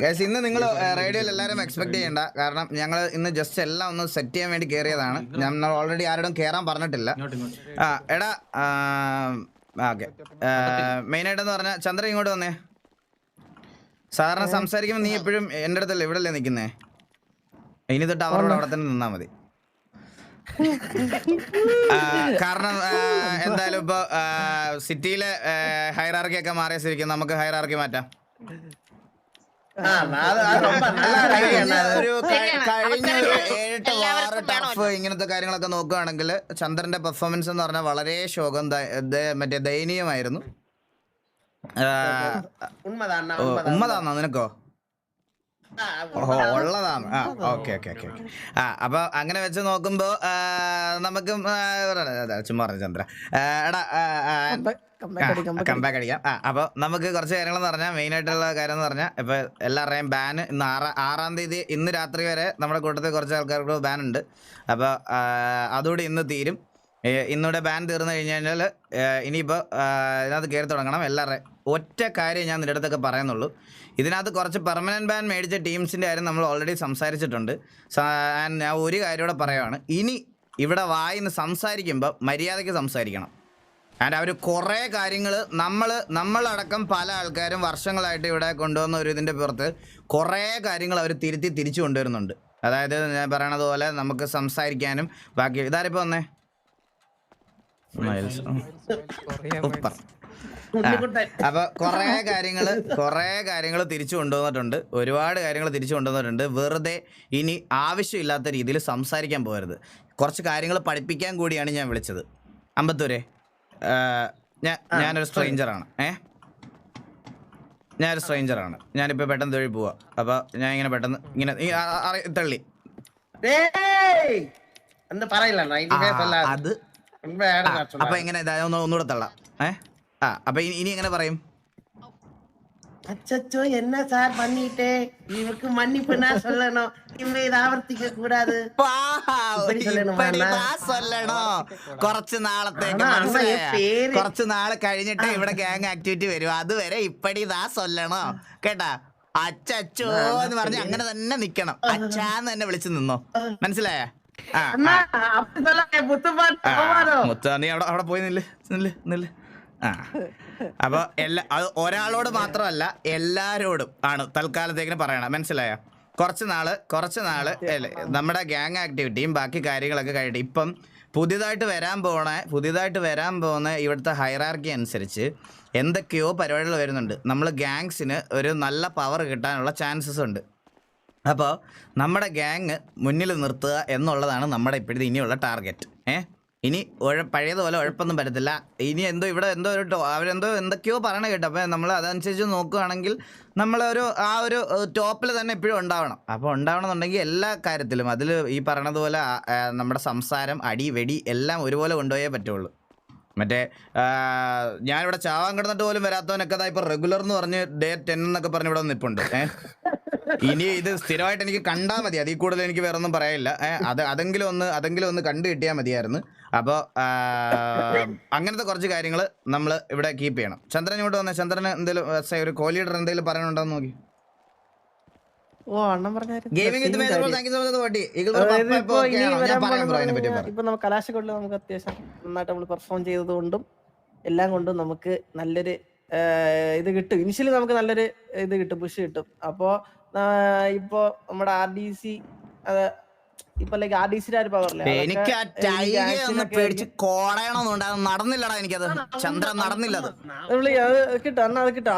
Guys ഇന്ന് നിങ്ങൾ റേഡിയോയിൽ എല്ലാവരും എക്സ്പെക്ട് ചെയ്യണ്ട. കാരണം ഞങ്ങൾ ഇന്ന് ജസ്റ്റ് എല്ലാം ഒന്ന് സെറ്റ് ചെയ്യാൻ വേണ്ടി കയറിയതാണ്. നമ്മൾ ഓൾറെഡി ആരോടും കയറാൻ പറഞ്ഞിട്ടില്ല. എടാ ഓക്കെ, മെയിനായിട്ടെന്ന് പറഞ്ഞാൽ ചന്ദ്രൻ ഇങ്ങോട്ട് വന്നേ. സാധാരണ സംസാരിക്കുമ്പോൾ നീ എപ്പോഴും എൻ്റെ അടുത്തല്ലേ ഇവിടെ അല്ലേ നിൽക്കുന്നേ? ഇനി തൊട്ട് അവരോട് അവിടെ തന്നെ നിന്നാൽ മതി. കാരണം എന്തായാലും ഇപ്പൊ സിറ്റിയിലെ ഹൈറാർക്കി ഒക്കെ മാറിയ സ്ഥിതിക്ക് നമുക്ക് ഹൈറാർക്കി മാറ്റാം. ഒരു കഴിഞ്ഞ 7-8 വാർ ടഫ് ഇങ്ങനത്തെ കാര്യങ്ങളൊക്കെ നോക്കുകയാണെങ്കിൽ ചന്ദ്രന്റെ പെർഫോമൻസ് എന്ന് പറഞ്ഞാൽ വളരെ ശോകം, മറ്റേ ദയനീയമായിരുന്നു. ഉമ്മതാന്നോ നിനക്കോ? ഓഹോ ഉള്ളതാണ്. Okay okay okay. അപ്പൊ അങ്ങനെ വെച്ച് നോക്കുമ്പോ നമുക്ക് ചുമ്മാ പറഞ്ഞു ചന്ദ്ര എടാ കമ്പാക്ക് അടിക്കാം. അപ്പൊ നമുക്ക് കുറച്ച് കാര്യങ്ങളെന്ന് പറഞ്ഞാൽ മെയിൻ ആയിട്ടുള്ള കാര്യം എന്ന് പറഞ്ഞാൽ ഇപ്പൊ എല്ലാവരുടെയും ബാൻ ഇന്ന് 6-ാം തീയതി ഇന്ന് രാത്രി വരെ നമ്മുടെ കൂട്ടത്തിൽ കുറച്ച് ആൾക്കാർക്ക് ബാൻ ഉണ്ട്. അപ്പൊ അതുകൂടി ഇന്ന് തീരും. ഇന്നിവിടെ ബാൻ തീർന്നു കഴിഞ്ഞാൽ ഇനിയിപ്പോൾ ഇതിനകത്ത് കയറി തുടങ്ങണം. എല്ലാവരുടെയും ഒറ്റ കാര്യം ഞാൻ നിന്റെ അടുത്തൊക്കെ പറയുന്നുള്ളൂ. ഇതിനകത്ത് കുറച്ച് പെർമനൻറ്റ് ബാൻ മേടിച്ച ടീംസിൻ്റെ കാര്യം നമ്മൾ ഓൾറെഡി സംസാരിച്ചിട്ടുണ്ട്. ഞാൻ ഒരു കാര്യം കൂടെ പറയുകയാണ്. ഇനി ഇവിടെ വായിന്ന് സംസാരിക്കുമ്പോൾ മര്യാദയ്ക്ക് സംസാരിക്കണം. ആൻഡ് അവർ കുറേ കാര്യങ്ങൾ നമ്മളടക്കം പല ആൾക്കാരും വർഷങ്ങളായിട്ട് ഇവിടെ കൊണ്ടുവന്ന ഒരു ഇതിൻ്റെ പുറത്ത് കുറേ കാര്യങ്ങൾ അവർ തിരിച്ചു കൊണ്ടുവരുന്നുണ്ട്. അതായത് ഞാൻ പറയണത് പോലെ നമുക്ക് സംസാരിക്കാനും ബാക്കി ഇതാരിപ്പോൾ വന്നേ അപ്പൊ കുറേ കാര്യങ്ങൾ തിരിച്ചു കൊണ്ടുവന്നിട്ടുണ്ട്. ഒരുപാട് കാര്യങ്ങൾ തിരിച്ചു കൊണ്ടുവന്നിട്ടുണ്ട്. വെറുതെ ഇനി ആവശ്യമില്ലാത്ത രീതിയിൽ സംസാരിക്കാൻ പോകരുത്. കുറച്ച് കാര്യങ്ങൾ പഠിപ്പിക്കാൻ കൂടിയാണ് ഞാൻ വിളിച്ചത്. അമ്പത്തൂരെ ഞാനൊരു സ്ട്രേഞ്ചറാണ്. ഞാനൊരു സ്ട്രേഞ്ചറാണ്. ഞാനിപ്പോൾ പെട്ടെന്ന് തൊഴിൽ പോവാ. അപ്പോൾ ഞാൻ ഇങ്ങനെ പെട്ടെന്ന് ഇങ്ങനെ തള്ളി അത് അപ്പൊ എങ്ങനെ ഒന്നുകൂടെ തള്ളാം. അപ്പൊ ഇനി എങ്ങനെ പറയും? அச்சச்சோ என்ன சார் பண்ணிட்டே இவருக்கு மன்னிப்பு நான் சொல்லணும், இவ இதை ஆവർത്തിக்க கூடாது. കുറച്ച് നാളത്തേക്ക് കുറച്ച് നാള് കഴിഞ്ഞിട്ട് ഇവിടെ ഗ്യാങ് ആക്ടിവിറ്റി വരും. അതുവരെ ഇപ്പടി ഇതാ സൊല്ലണോ കേട്ടാ? അച്ചോ എന്ന് പറഞ്ഞ് അങ്ങനെ തന്നെ നിക്കണം. അച്ഛാന്ന് തന്നെ വിളിച്ചു നിന്നോ, മനസ്സിലായ? മുത്ത നീ അവിടെ പോയി നില്ല്. അപ്പൊ അത് ഒരാളോട് മാത്രമല്ല എല്ലാരോടും ആണ് തൽക്കാലത്തേക്കിന് പറയണം, മനസ്സിലായോ? കുറച്ച് നാള് നമ്മുടെ ഗ്യാങ് ആക്ടിവിറ്റിയും ബാക്കി കാര്യങ്ങളൊക്കെ കഴിഞ്ഞിട്ട് ഇപ്പം പുതിയതായിട്ട് വരാൻ പോകുന്ന ഇവിടുത്തെ ഹൈറാർക്കി അനുസരിച്ച് എന്തൊക്കെയോ പരിപാടികൾ വരുന്നുണ്ട്. നമ്മൾ ഗ്യാങ്സിന് ഒരു നല്ല പവർ കിട്ടാനുള്ള ചാൻസസ് ഉണ്ട്. അപ്പോൾ നമ്മുടെ ഗ്യാങ് മുന്നിൽ നിർത്തുക എന്നുള്ളതാണ് നമ്മുടെ ഇപ്പോഴത്തെ ഇനിയുള്ള ടാർഗറ്റ്. ഇനി പഴയതുപോലെ ഉഴപ്പൊന്നും പറ്റത്തില്ല. ഇനി ഇവിടെ എന്തൊക്കെയോ പറയണ കേട്ടോ. അപ്പോൾ നമ്മൾ അതനുസരിച്ച് നോക്കുകയാണെങ്കിൽ നമ്മളൊരു ഒരു ടോപ്പിൽ തന്നെ എപ്പോഴും ഉണ്ടാവണം. അപ്പോൾ ഉണ്ടാവണമെന്നുണ്ടെങ്കിൽ എല്ലാ കാര്യത്തിലും അതിൽ ഈ പറയണതുപോലെ നമ്മുടെ സംസാരം, അടി വെടി എല്ലാം ഒരുപോലെ കൊണ്ടുപോയേ പറ്റുള്ളൂ. മറ്റേ ഞാനിവിടെ ചാവാൻ കിടന്നിട്ട് പോലും വരാത്തവനൊക്കെ അതാ ഇപ്പോൾ റെഗുലർ എന്ന് പറഞ്ഞ് ഡേ 10 എന്നൊക്കെ പറഞ്ഞ് ഇവിടെ നിൽപ്പുണ്ട്. ഇനി ഇത് സ്ഥിരമായിട്ട് എനിക്ക് കണ്ടാൽ മതി. അതിൽ കൂടുതൽ എനിക്ക് വേറെ ഒന്നും പറയാനില്ല. അതെങ്കിലും ഒന്ന് കണ്ടു കിട്ടിയാൽ മതിയായിരുന്നു. അപ്പോൾ അങ്ങനത്തെ കുറച്ച് കാര്യങ്ങൾ നമ്മൾ ഇവിടെ കീപ്പ് ചെയ്യണം. ചന്ദ്രൻ ഇങ്ങോട്ട് വന്നേ. ചന്ദ്രന് എന്തെങ്കിലും ഒരു കോ ലീഡർ എന്തെങ്കിലും പറയാനുണ്ടോന്ന് നോക്കി. കലാശക്കൊണ്ടിൽ നമുക്ക് അത്യാവശ്യം നന്നായിട്ട് നമ്മൾ പെർഫോം ചെയ്തതുകൊണ്ടും എല്ലാം കൊണ്ടും നമുക്ക് നല്ലൊരു ഇത് കിട്ടും. ഇനിഷ്യലി നമുക്ക് നല്ലൊരു ഇത് കിട്ടും, പുഷ് കിട്ടും. അപ്പോ ഇപ്പൊ നമ്മുടെ RDC ഇപ്പൊ ലൈക്ക് RDCയുടെ ഒരു പവറില്ല. എനിക്ക് ആ ടൈഗർ ഒന്ന് പേടിച്ച് കോടയണമെന്നുണ്ട്. അത് നടന്നില്ലടാ. എനിക്കത് ചന്ദ്രൻ നടന്നില്ലത്. അത് കിട്ടും. അത് കിട്ടും.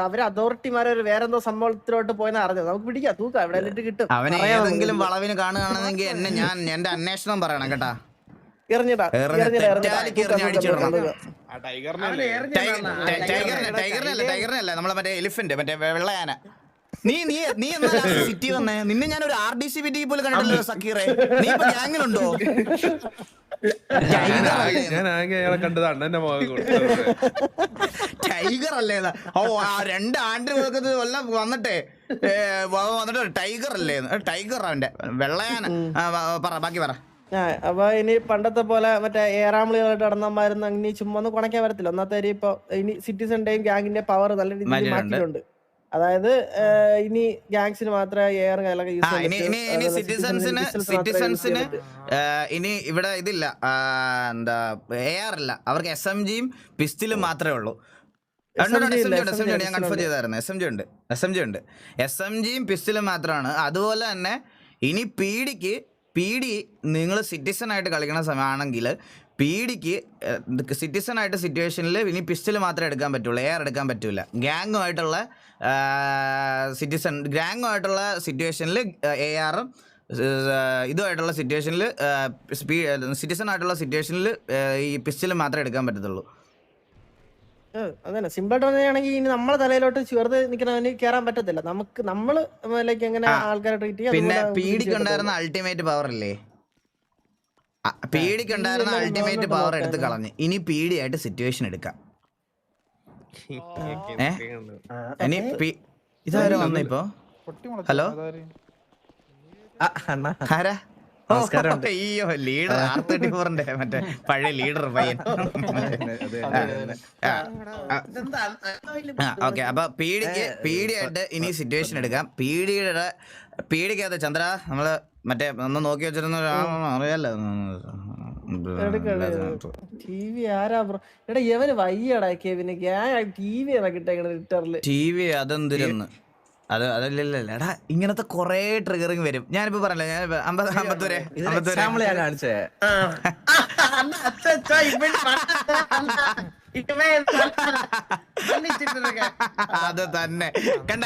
അവരെ അതോറിറ്റിമാരെ വേറെന്തോ സംഭവത്തിലോട്ട് പോയെന്ന് അറിഞ്ഞത്. നമുക്ക് പിടിക്കാം, തൂക്കാം, എവിടെ കിട്ടും. അവനെ ഏതെങ്കിലും വളവിന് കാണുകയാണെങ്കിൽ എന്റെ അന്വേഷണം പറയണം കേട്ടാ. ടൈഗറിനല്ല, നമ്മളെ മറ്റേ എലിഫന്റ്, മറ്റേ വെള്ളയാന. നീ എന്നാ സിറ്റി വന്നേ? നിന്നെ ഞാൻ ഒരു RDC വിറ്റി പോലും കണ്ടില്ലല്ലോ സക്കീറെ. നീ ഇപ്പൊ ഗ്യാങ്ങിലുണ്ടോ? ടൈഗർ അല്ലേ? ഓ, ആ 2 ആണ്ടിന് വല്ലതും വന്നിട്ട് ടൈഗർ അല്ലേ? ടൈഗർ അവന്റെ വെള്ളയാന. ബാക്കി പറ. അപ്പൊ ഇനി പണ്ടത്തെ പോലെ മറ്റേ ഏറാമിളികളായിട്ട് നടന്നമായിരുന്നു ഇനി ചുമ്മാ ഒന്നും കുണയ്ക്കാൻ വരത്തില്ല. ഒന്നാമത്തെ ഇപ്പൊ ഇനി സിറ്റിസന്റെയും ഗ്യാങ്ങിന്റെ പവർ നല്ല രീതിയിൽ മാറ്റിയിട്ടുണ്ട്. അതായത് ഇനി ഗാങ്സിന് മാത്രമേ എയർ കയ്യിലൊക്കെ യൂസ് ചെയ്യാൻ ഇനി സിറ്റിസൺസിന് ഇനി ഇവിടെ ഇതില്ല, എന്താ AR ഇല്ല, അവർക്ക് SMGയും പിസ്റ്റലും മാത്രമേ ഉള്ളൂ. SMG ഞാൻ കൺഫേം ചെയ്തായിരുന്നു. SMG ഉണ്ട്, SMGയും പിസ്റ്റലും മാത്രമാണ്. അതുപോലെ തന്നെ ഇനി PD നിങ്ങൾ സിറ്റിസൺ ആയിട്ട് കളിക്കുന്ന സമയമാണെങ്കിൽ PDക്ക് സിറ്റിസൺ ആയിട്ട് സിറ്റുവേഷനിൽ ഇനി പിസ്റ്റൽ മാത്രമേ എടുക്കാൻ പറ്റുള്ളൂ, AR എടുക്കാൻ പറ്റൂല. ഗ്യാങ്ങുമായിട്ടുള്ള സിറ്റുവേഷനിൽ ARഉം ഇതുമായിട്ടുള്ള സിറ്റുവേഷനിൽ സിറ്റിസൺ ആയിട്ടുള്ള സിറ്റുവേഷനിൽ ഈ പിസ്റ്റൽ മാത്രമേ എടുക്കാൻ പറ്റത്തുള്ളൂ. അതന്നെ സിമ്പിൾ ആയിട്ട് പറയുകയാണെങ്കിൽ ഇനി നമ്മളെ തലയിലോട്ട് ചേർത്ത് നിൽക്കുന്നവന് കയറാൻ പറ്റത്തില്ല. നമ്മള് ലൈക്ക് എങ്ങനെ ആൾക്കാരെ ട്രീറ്റ് ചെയ്യാം. പിന്നെ PDക്ക് ഉണ്ടായിരുന്ന അൾട്ടിമേറ്റ് പവർ ഇല്ലേ, PDക്ക് ഉണ്ടായിരുന്ന അൾട്ടിമേറ്റ് പവർ എടുത്ത് കളഞ്ഞ് ഇനി PD ആയിട്ട് സിറ്റുവേഷൻ എടുക്കാം. ഇനി ഇതാരോ വന്നു ഇപ്പൊ. ഹലോ ആരാ? അയ്യോ, ലീഡർ R34ന്റെ മറ്റേ പഴയ ലീഡർ പയ്യൻ. ഓക്കെ, അപ്പൊ PD ആയിട്ട് ഇനി സിറ്റുവേഷൻ എടുക്കാം. PDക്കകത്ത് ചന്ദ്ര നമ്മള് മറ്റേ ഒന്ന് നോക്കി വെച്ചിരുന്ന അറിയാലോ. TV ആരാ ബ്രോ? എടാ ഇവന് വയ്യടാ കെവിന്. TV TV അതെന്തിരുന്ന് അതല്ലല്ലടാ, ഇങ്ങനത്തെ കൊറേ ട്രിഗറിങ് വരും. ഞാനിപ്പോ പറഞ്ഞില്ല, ഞാൻ 50 വരെ കാണിച്ചേ. അത് തന്നെ കണ്ട.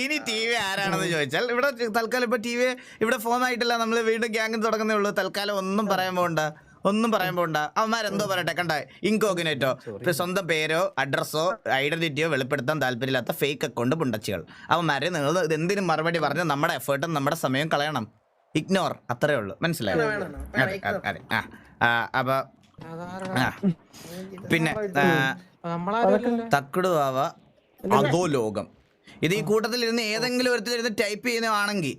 ഇനി TV ആരാണെന്ന് ചോദിച്ചാൽ ഇവിടെ തൽക്കാലം ഇപ്പൊ TV ഇവിടെ ഫോം ആയിട്ടില്ല, നമ്മള് വീണ്ടും ഗ്യാങ് തുടങ്ങുന്നേ ഉള്ളൂ. തൽക്കാലം ഒന്നും പറയാൻ പോകണ്ട. അവന്മാരെന്തോ പറയട്ടെ, കണ്ട, ഇൻകോഗ്നേറ്റോ, സ്വന്തം പേരോ അഡ്രസ്സോ ഐഡന്റിറ്റിയോ വെളിപ്പെടുത്താൻ താല്പര്യമില്ലാത്ത ഫേക്ക് അക്കൗണ്ട് പുണ്ടച്ചികൾ. അവന്മാരെ നിങ്ങൾ എന്തിനും മറുപടി പറഞ്ഞ് നമ്മുടെ എഫേർട്ടും നമ്മുടെ സമയം കളയണം. ഇഗ്നോർ, അത്രേ ഉള്ളൂ. മനസ്സിലായോ? അതെ. അപ്പൊ പിന്നെ തക്കുടുവാവ അതോ ലോകം. ഇത് ഈ കൂട്ടത്തിൽ ഇരുന്ന് ഏതെങ്കിലും ഒരുത്തിരുന്ന് ടൈപ്പ് ചെയ്യുന്നതാണെങ്കിൽ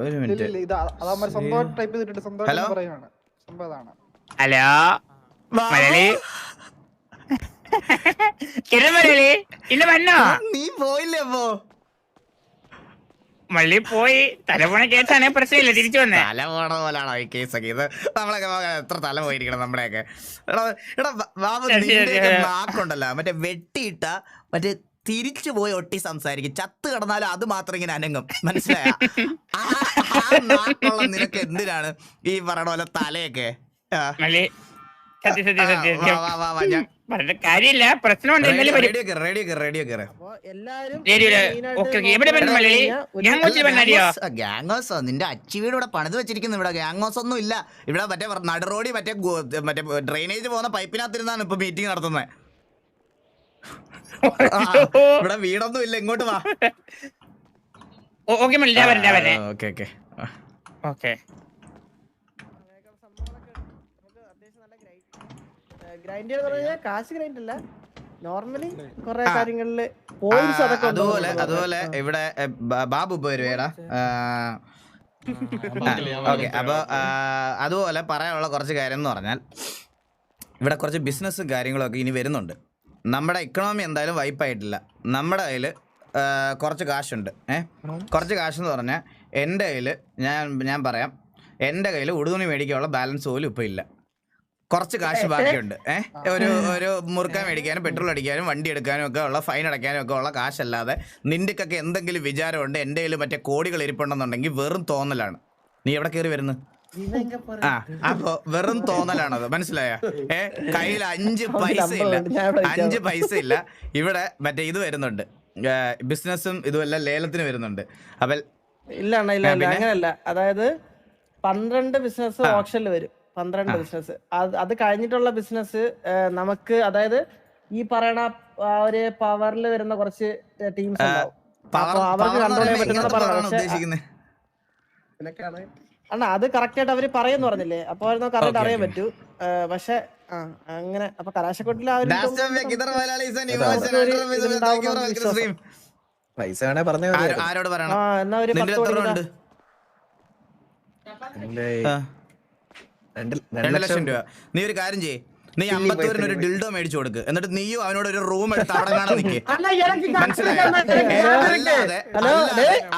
ഒരു minute. Hello hello Malayali Malayali ഇന്ന് വന്നോ? നീ പോയില്ലേ? അപ്പോ മള്ളി പോയി. തലപോണ കേസാണ്, പ്രശ്നമില്ല, തിരിച്ചു വന്നേ. തല പോണ പോലാണോ ഈ കേസൊക്കെ? ഇത് നമ്മളൊക്കെ എത്ര തല പോയിരിക്കണം നമ്മുടെയൊക്കെ. എടാ ബാബു, നാക്കുണ്ടല്ലോ മറ്റേ വെട്ടിയിട്ട മറ്റേ തിരിച്ചു പോയി ഒട്ടി സംസാരിക്കും. ചത്ത് കിടന്നാലും അത് മാത്രം ഇങ്ങനെ അനങ്ങും. മനസ്സിലായ? നാക്കുള്ള നിനക്ക് എന്തിനാണ് ഈ പറയണ പോലെ തലയൊക്കെ? കാര്യമില്ല, പ്രശ്നമുണ്ട്. ഗ്യാങ്ങോസോ? നിന്റെ അച്ചി വീട് ഇവിടെ പണിത് വെച്ചിരിക്കുന്നു. ഇവിടെ ഗ്യാങ്ങോസ് ഒന്നും ഇല്ല. ഇവിടെ മറ്റേ നടുറോഡി മറ്റേ ഡ്രെയിനേജ് പോകുന്ന പൈപ്പിനകത്തിരുന്നാണ് ഇപ്പൊ മീറ്റിംഗ് നടത്തുന്നത്. ഇവിടെ വീടൊന്നും ഇല്ല. ഇങ്ങോട്ട് വാ. ഗ്രൈൻഡ് കാശ് ഗ്രൈൻഡ് അല്ല, നോർമലി കുറെ കാര്യങ്ങളില് പോയിന്റ്സ് അതൊക്കെ. അതുപോലെ ഇവിടെ ബാബു പോരുവേടാ. ഓക്കെ, അപ്പൊ അതുപോലെ പറയാനുള്ള കുറച്ച് കാര്യം എന്ന് പറഞ്ഞാൽ ഇവിടെ കുറച്ച് ബിസിനസ്സും കാര്യങ്ങളൊക്കെ ഇനി വരുന്നുണ്ട്. നമ്മുടെ ഇക്കണോമി എന്തായാലും വൈപ്പായിട്ടില്ല. നമ്മുടെ കയ്യിൽ കുറച്ച് കാശുണ്ട്. കുറച്ച് കാശെന്ന് പറഞ്ഞാൽ എൻ്റെ കയ്യിൽ ഞാൻ പറയാം, എൻ്റെ കയ്യിൽ ഉടുതുണി മേടിക്കാനുള്ള ബാലൻസ് പോലും ഇപ്പം ഇല്ല. കുറച്ച് കാശ് ബാക്കിയുണ്ട്. ഒരു മുറുക്കാൻ മേടിക്കാനും പെട്രോൾ അടിക്കാനും വണ്ടി എടുക്കാനും ഒക്കെ ഉള്ള, ഫൈൻ അടയ്ക്കാനും ഒക്കെ ഉള്ള കാശല്ലാതെ നിൻ്റെക്കൊക്കെ എന്തെങ്കിലും വിചാരമുണ്ട് എൻ്റെ കയ്യിൽ മറ്റേ കോടികൾ ഇരിപ്പുണ്ടെന്നുണ്ടെങ്കിൽ വെറും തോന്നലാണ്. നീ എവിടെ കയറി വരുന്നു? അപ്പൊ വെറും തോന്നലാണത്. മനസ്സിലായ? കയ്യിൽ 5 പൈസ ഇല്ല. ഇവിടെ മറ്റേ ഇത് വരുന്നുണ്ട്, ബിസിനസ്സും ഇതുമെല്ലാം ലേലത്തിന് വരുന്നുണ്ട്. അപ്പൊ ഇല്ല അങ്ങനല്ല. അതായത് 12 ബിസിനസ് ഓപ്ഷനിൽ വരും. 12 ബിസിനസ്. അത് കഴിഞ്ഞിട്ടുള്ള ബിസിനസ് നമുക്ക്, അതായത് ഈ പറയണ ഒരു പവറിൽ വരുന്ന കുറച്ച് ടീംസ് ഉണ്ടാവും. അവർക്ക് കൺട്രോൾ ചെയ്യാൻ പറ്റുന്ന അണ്ണാ, അത് കറക്റ്റ് ആയിട്ട് അവര് പറയുന്നു പറഞ്ഞില്ലേ? അപ്പൊ നമുക്ക് കറക്റ്റ് അറിയാൻ പറ്റൂ. പക്ഷെ അങ്ങനെ അപ്പൊ കലാശക്കൊട്ടിൽ ആരോട് പറയണം? എന്നാ ഒരു 2 ലക്ഷം രൂപ. നീ ഒരു കാര്യം ചെയ്യ്, നീ 50 ഒരു ഡിൽഡോ മേടിച്ചു കൊടുക്ക്, എന്നിട്ട് നീയും അവനോട് ഒരു റൂം എടുത്ത് അവിടെ കാണാൻ നിൽക്കേ. മനസ്സിലായോ?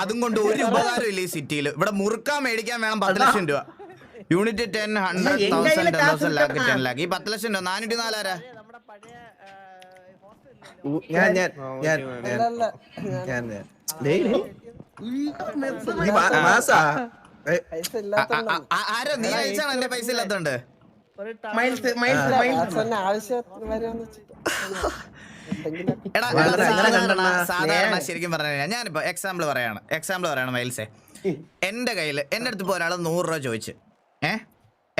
അതും കൊണ്ട് ഒരു ഉപകാരം ഇല്ല ഈ സിറ്റിയിൽ. ഇവിടെ മുറുക്കാൻ മേടിക്കാൻ വേണം 10 ലക്ഷം രൂപ. യൂണിറ്റ് 10, 100,000, 10,000 ലാക്ക്, 10 ലാക്ക്. ഈ 10 ലക്ഷം രൂപ 404 ആരാ? ആരാ നീ അയച്ചാണ് എന്റെ പൈസ ഇല്ലാത്തോണ്ട്? സാധാരണ ശരിക്കും പറഞ്ഞാൽ ഞാനിപ്പോ എക്സാമ്പിൾ പറയാണ് മൈൽസേ. എന്റെ അടുത്ത് ഇപ്പൊ ഒരാൾ 100 രൂപ ചോദിച്ചു.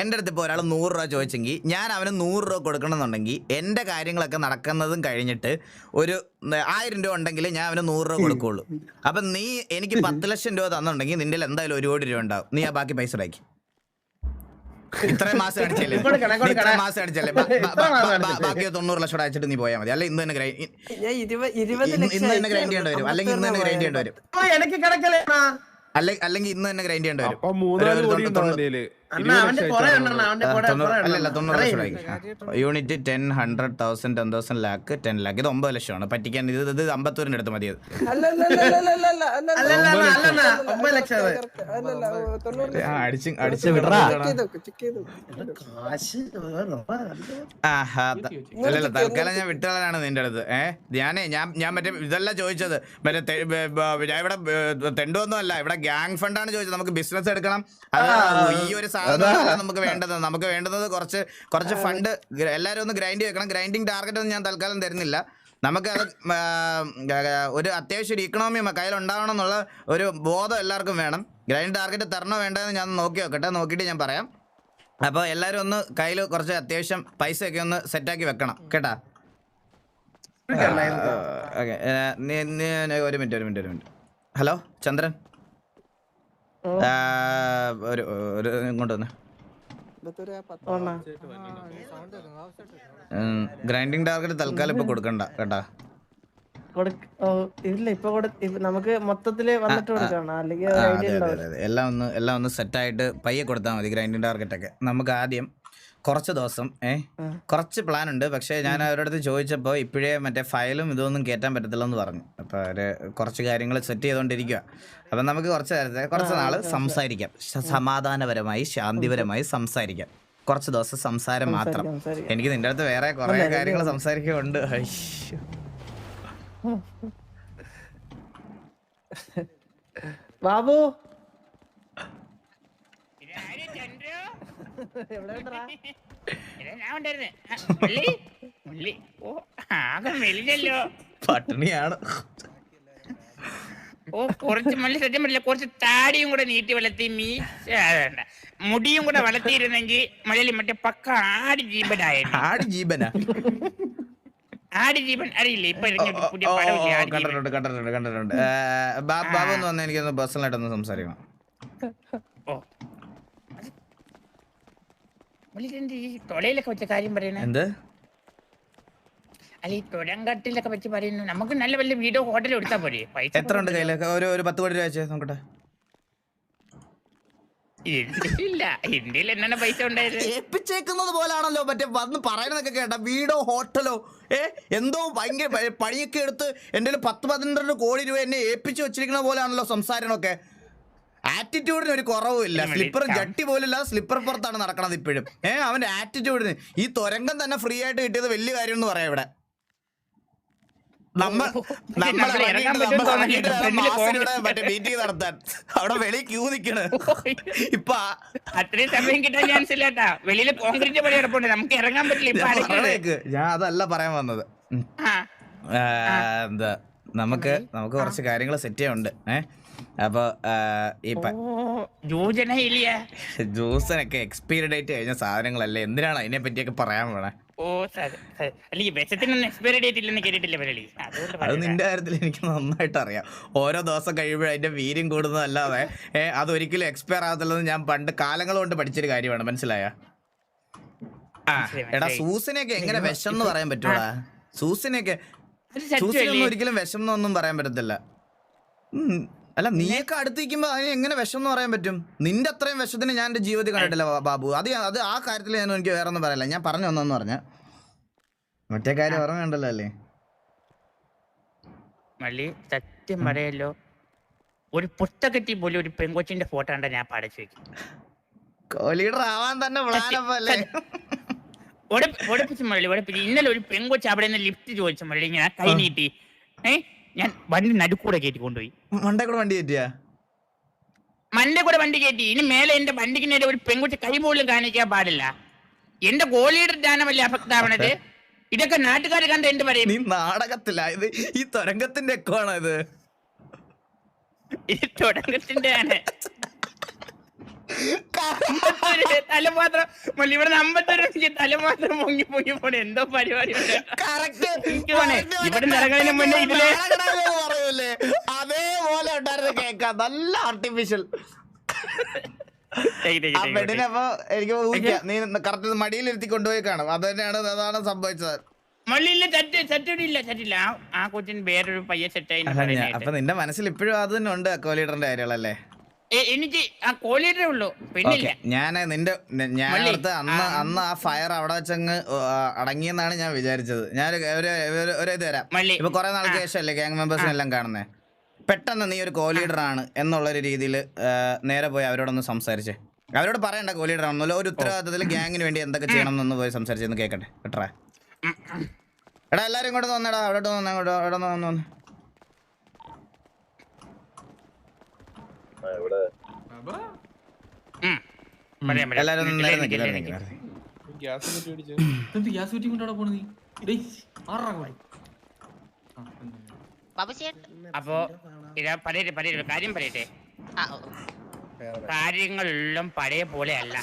എൻ്റെ അടുത്ത് ഇപ്പോൾ ഒരാൾ 100 രൂപ ചോദിച്ചെങ്കിൽ ഞാൻ അവന് 100 രൂപ കൊടുക്കണമെന്നുണ്ടെങ്കിൽ എൻ്റെ കാര്യങ്ങളൊക്കെ നടക്കുന്നതും കഴിഞ്ഞിട്ട് ഒരു 1000 രൂപ ഉണ്ടെങ്കിൽ ഞാൻ അവന് 100 രൂപ കൊടുക്കുകയുള്ളൂ. അപ്പം നീ എനിക്ക് 10 ലക്ഷം രൂപ തന്നുണ്ടെങ്കിൽ നിന്റെ എന്തായാലും 1 കോടി രൂപ ഉണ്ടാവും. നീ ആ ബാക്കി പൈസ ഉണ്ടാക്കി. ഇത്രയും മാസം അടിച്ചല്ലേ, ബാക്കി 90 ലക്ഷം അയച്ചിട്ട് നീ പോയാൽ മതി. അല്ലെ ഇന്ന് തന്നെ ഗ്രൈൻഡ് ചെയ്യേണ്ടി വരും. അല്ലെങ്കിൽ ഇന്ന് തന്നെ ഗ്രൈൻഡ് ചെയ്യേണ്ടി വരും. അല്ലെങ്കിൽ ഇന്ന് തന്നെ ഗ്രൈൻഡ് ചെയ്യേണ്ടി വരും. യൂണിറ്റ് 10, 100,000, 10,000 ലാക്ക്, 10 ലാക്ക്. ഇത് 9 ലക്ഷമാണ് പറ്റിക്കാൻ. ഇത് 54 അടുത്ത് മതിയത്. അടിച്ചു വിടറാ. തൽക്കാലം ഞാൻ വിട്ടുകളാണ് നിന്റെ അടുത്ത്. ഞാൻ മറ്റേ ഇതല്ല ചോദിച്ചത്, മറ്റേ ഞാൻ ഇവിടെ തെണ്ടൊന്നും അല്ല, ഇവിടെ ഗ്യാങ് ഫണ്ടാണ് ചോദിച്ചത്. നമുക്ക് ബിസിനസ് എടുക്കണം. അത് ഈ ഒരു സാധനം നമുക്ക് വേണ്ടത് കുറച്ച് ഫണ്ട് എല്ലാവരും ഒന്ന് ഗ്രൈൻഡ് വെക്കണം. ഗ്രൈൻഡിങ് ടാർഗറ്റ് ഒന്നും ഞാൻ തൽക്കാലം തരുന്നില്ല. നമുക്കത് ഒരു അത്യാവശ്യം ഒരു ഇക്കണോമി കയ്യിൽ ഉണ്ടാവണം എന്നുള്ള ഒരു ബോധം എല്ലാവർക്കും വേണം. ഗ്രൈൻഡ് ടാർഗറ്റ് തരണോ വേണ്ടതെന്ന് ഞാൻ നോക്കിയിട്ട് ഞാൻ പറയാം. അപ്പോൾ എല്ലാവരും ഒന്ന് കയ്യിൽ കുറച്ച് അത്യാവശ്യം പൈസയൊക്കെ ഒന്ന് സെറ്റാക്കി വെക്കണം കേട്ടാ. ഓക്കെ, ഒരു മിനിറ്റ്. ഹലോ ചന്ദ്രൻ, ഒരു ഇങ്ങോട്ട് വന്ന്. ഗ്രൈൻഡിങ് ടാർഗറ്റ് തൽക്കാലം ഇപ്പൊ കൊടുക്കണ്ട കേട്ടാ. ഇല്ല, ഇപ്പൊ നമുക്ക് മൊത്തത്തില് വന്നിട്ട് കൊടുക്കണം. അല്ലെങ്കിൽ എല്ലാം ഒന്ന് സെറ്റായിട്ട് പയ്യെ കൊടുത്താൽ മതി. ഗ്രൈൻഡിങ് ടാർഗറ്റ് ഒക്കെ നമുക്ക് ആദ്യം കുറച്ച് ദിവസം കുറച്ച് പ്ലാൻ ഉണ്ട്. പക്ഷേ ഞാൻ അവരുടെ അടുത്ത് ചോദിച്ചപ്പോൾ ഇപ്പോഴേ മറ്റേ ഫയലും ഇതൊന്നും കയറ്റാൻ പറ്റത്തില്ലെന്ന് പറഞ്ഞു. അപ്പോൾ അവർ കുറച്ച് കാര്യങ്ങൾ സെറ്റ് ചെയ്തുകൊണ്ടിരിക്കുക. അപ്പം നമുക്ക് കുറച്ച് നാൾ സംസാരിക്കാം, സമാധാനപരമായി ശാന്തിപരമായി സംസാരിക്കാം. കുറച്ച് ദിവസം സംസാരം മാത്രം. എനിക്ക് നിന്റെ അടുത്ത് വേറെ കുറേ കാര്യങ്ങൾ സംസാരിക്കുന്നുണ്ട്. ബാബു പട്ടിണിയാണ്. കുറച്ച് മല്ലി സത്യം പറ്റില്ല, കുറച്ച് താടിയും കൂടെ നീട്ടി വളർത്തി മുടിയും കൂടെ വളർത്തിയിരുന്നെങ്കിൽ മലയാളി മറ്റേ പക്ക ആട് ജീവനായിരുന്നു. ആട് ജീവൻ അറിയില്ലേ? ഇപ്പൊ കണ്ടിട്ടുണ്ട്. ബാബു എന്ന് വന്നാൽ എനിക്കൊന്ന് പേഴ്സണലായിട്ടൊന്ന് സംസാരിക്കണം. ഈ തൊടയിലൊക്കെ വെച്ച കാര്യം പറയണ എന്ത്? അല്ല, ഈ തൊടങ്കട്ടിലൊക്കെ വെച്ച് പറയുന്നു. നമുക്ക് നല്ല വലിയ വീടോ ഹോട്ടലോ എടുത്താൽ പോരെ? പൈസ എത്ര ഉണ്ട് കയ്യിലൊക്കെ? ഒരു 10 കോടി രൂപ വെച്ചേ നോക്കട്ടെ. ഇല്ല, ഇന്ത്യയിൽ എന്നാണ് പൈസ ഉണ്ടായത്? ഏൽപ്പിച്ചേക്കുന്നത് പോലാണല്ലോ മറ്റേ വന്ന് പറയുന്നതൊക്കെ കേട്ട. വീടോ ഹോട്ടലോ എന്തോ ഭയങ്കര പണിയൊക്കെ എടുത്ത് എൻ്റെ 10-12 കോടി രൂപ എന്നെ ഏൽപ്പിച്ച് വെച്ചിരിക്കുന്ന പോലാണല്ലോ സംസാരണമൊക്കെ. ആറ്റിറ്റ്യൂഡിന് ഒരു കുറവുമില്ല. സ്ലിപ്പർ ജട്ടി പോലില്ല, സ്ലിപ്പർ പുറത്താണ് നടക്കണത് ഇപ്പോഴും. അവന്റെ ആറ്റിറ്റ്യൂഡിന് ഈ തുരങ്കം തന്നെ ഫ്രീ ആയിട്ട് കിട്ടിയത് വലിയ കാര്യം എന്ന് പറയാം. ഇവിടെ മീറ്റിംഗ് നടത്താൻ അവിടെ വെളി ക്യൂ നിക്കണ്. ഇപ്പൊ അത്രയും സമയം കിട്ടാൻ ചാൻസ് ഇല്ലാട്ടാ. വെളിയിൽ കോൺക്രീറ്റ് പണി കിടപ്പുണ്ട്, നമുക്ക് ഇറങ്ങാൻ പറ്റില്ല. ഞാൻ അതല്ല പറയാൻ വന്നത്. എന്താ നമുക്ക് കുറച്ച് കാര്യങ്ങൾ സെറ്റ് ചെയ്യാനുണ്ട്. അപ്പൊ ഈ ജ്യൂസിനൊക്കെ എക്സ്പയറി ഡേറ്റ് കഴിഞ്ഞ സാധനങ്ങളല്ലേ, എന്തിനാണ് അതിനെ പറ്റിയൊക്കെ പറയാൻ വേണേ? അത് നിന്റെ കാര്യത്തിൽ എനിക്ക് നന്നായിട്ട് അറിയാം. ഓരോ ദിവസം കഴിയുമ്പോഴും അതിന്റെ വീര്യം കൂടുന്നതല്ലാതെ അതൊരിക്കലും എക്സ്പയർ ആകത്തില്ലെന്ന് ഞാൻ പണ്ട് കാലങ്ങൾ കൊണ്ട് പഠിച്ചൊരു കാര്യമാണ്. മനസ്സിലായ? എടാ, സൂസിനെയൊക്കെ എങ്ങനെ വിഷം എന്ന് പറയാൻ പറ്റൂടാ? സൂസിനൊന്നും ഒരിക്കലും വിഷം എന്നൊന്നും പറയാൻ പറ്റത്തില്ല. അല്ല നീയൊക്കെ അടുത്തിരിക്കുമ്പോ അതിന് എങ്ങനെ വിഷം എന്ന് പറയാൻ പറ്റും? നിന്റെ അത്രയും വിഷത്തിന് ഞാൻ എന്റെ ജീവിതത്തിൽ കണ്ടിട്ടില്ല ബാബു. അത് ആ കാര്യത്തിൽ ഞാൻ എനിക്ക് വേറെ ഒന്നും പറയല്ല. ഞാൻ പറഞ്ഞു വന്നെന്ന് പറഞ്ഞ മറ്റേ കാര്യം ഓർമ്മയുണ്ടല്ലോ അല്ലേ? മള്ളി സത്യം പറയല്ലോ, ഒരു പുസ്തകത്തിൽ പോലും ഒരു പെങ്കൊച്ചിന്റെ ഫോട്ടോ കണ്ടാ ഞാൻ പടച്ചു വെക്കും. കോഹ്ലിയുടെ ആവാൻ തന്നെ പ്ലാനല്ലേ? ഉടപ്പിച്ച് മള്ളി ഉടപ്പിച്ച്. ഇന്നലെ ഒരു പെങ്കൊച്ച് അവിടെ നിന്ന് ലിഫ്റ്റ് ചോദിച്ച മള്ളി, ഞാൻ കൈ നീട്ടി ഞാൻ വണ്ടി നടുക്കൂടെ കയറ്റി കൊണ്ടുപോയി. മണ്ടേ കൂടെ വണ്ടി കയറ്റിയാ? മണ്ടേ കൂടെ വണ്ടി കയറ്റി. ഇനി മേലെ എന്റെ വണ്ടിക്ക് നേരെ ഒരു പെങ്കൊച്ച് കൈ പോലും കാണിക്കാൻ പാടില്ല. എന്റെ കോഹ്ലിയുടെ ധ്യാനമല്ലേ അഫക്ട് ആവണത്? ഇതൊക്കെ നാട്ടുകാർ കണ്ട എന്ത് പറയും? നീ നാടകത്തില്ല, ഇത് ഈ തുരങ്കത്തിന്റെ ഒക്കെ ആണോ ഇത്? ഇത് തുടക്കത്തിന്റെ ആണ്. തലമാത്രം ഇവിടെ 51 തലമാത്രം പൊങ്ങി പൊങ്ങി പോണെ എന്തോ പരിപാടി. ഇവിടെ ഇറങ്ങുന്നതിന് മുന്നേ ഇതിലെ പറയൂലേ അതേപോലെ ഉണ്ടായിരുന്നു കേൾക്കാം. നല്ല ആർട്ടിഫിഷ്യൽ. പെണ്ണിനപ്പോ എനിക്ക് ഊഹിക്കാം നീ കറക്റ്റ് മടിയിലിരുത്തി കൊണ്ടുപോയി കാണും. അത് തന്നെയാണ്, അതാണ് സംഭവിച്ചത്. മള്ളിയില്ല ചറ്റില്ല. ആ കൊച്ചിന് വേറൊരു പയ്യ സെറ്റായി. അപ്പൊ നിന്റെ മനസ്സിൽ ഇപ്പോഴും അത് തന്നെ ഉണ്ട് കോഹ്ലിയുടെ കാര്യങ്ങളല്ലേ? എനിക്ക് ആ കോഹ്ലിയുടെ ഉള്ളൂ, പെണ്ണില്ല. ഞാൻ അടുത്ത് അന്ന് ആ ഫയർ അവിടെ വെച്ചങ്ങ് അടങ്ങിയെന്നാണ് ഞാൻ വിചാരിച്ചത്. ഞാൻ ഒരു ഇത് തരാം. ഇപ്പൊ കുറെ നാൾക്ക് ശേഷമല്ലേ ഗ്യാങ് മെമ്പേഴ്സിനെല്ലാം കാണുന്നേ. പെട്ടെന്ന് നീ ഒരു കോഹ്ലിഡർ ആണ് എന്നുള്ളൊരു രീതിയിൽ നേരെ പോയി അവരോടൊന്ന് സംസാരിച്ചേ. അവരോട് പറയണ്ട കോഹ്ലിഡർ ആണെന്നല്ലോ, ഒരു ഉത്തരവാദിത്തത്തിൽ ഗ്യാങ്ങിന് വേണ്ടി എന്തൊക്കെ ചെയ്യണം എന്നൊന്ന് പോയി സംസാരിച്ചെന്ന് കേൾക്കട്ടെ. കേട്ടാ എടാ എല്ലാരും ഇങ്ങോട്ട് വന്നേടാ, അവിടെ വന്നേ. എല്ലാരും അപ്പോ കാര്യം പറയട്ടെ. കാര്യങ്ങളെല്ലാം പഴയ പോലെ അല്ല,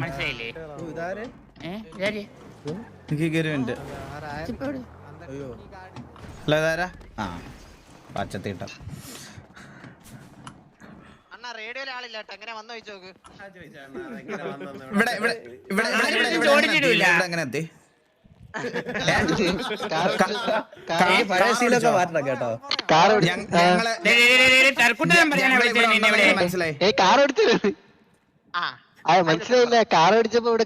മനസ്സിലായില്ലേ? പച്ചത്തിട്ട എങ്ങനെ എത്തി? മനസ്സിലായി മനസ്സിലായില്ല. കാർ ഓടിച്ചപ്പോ ഇവിടെ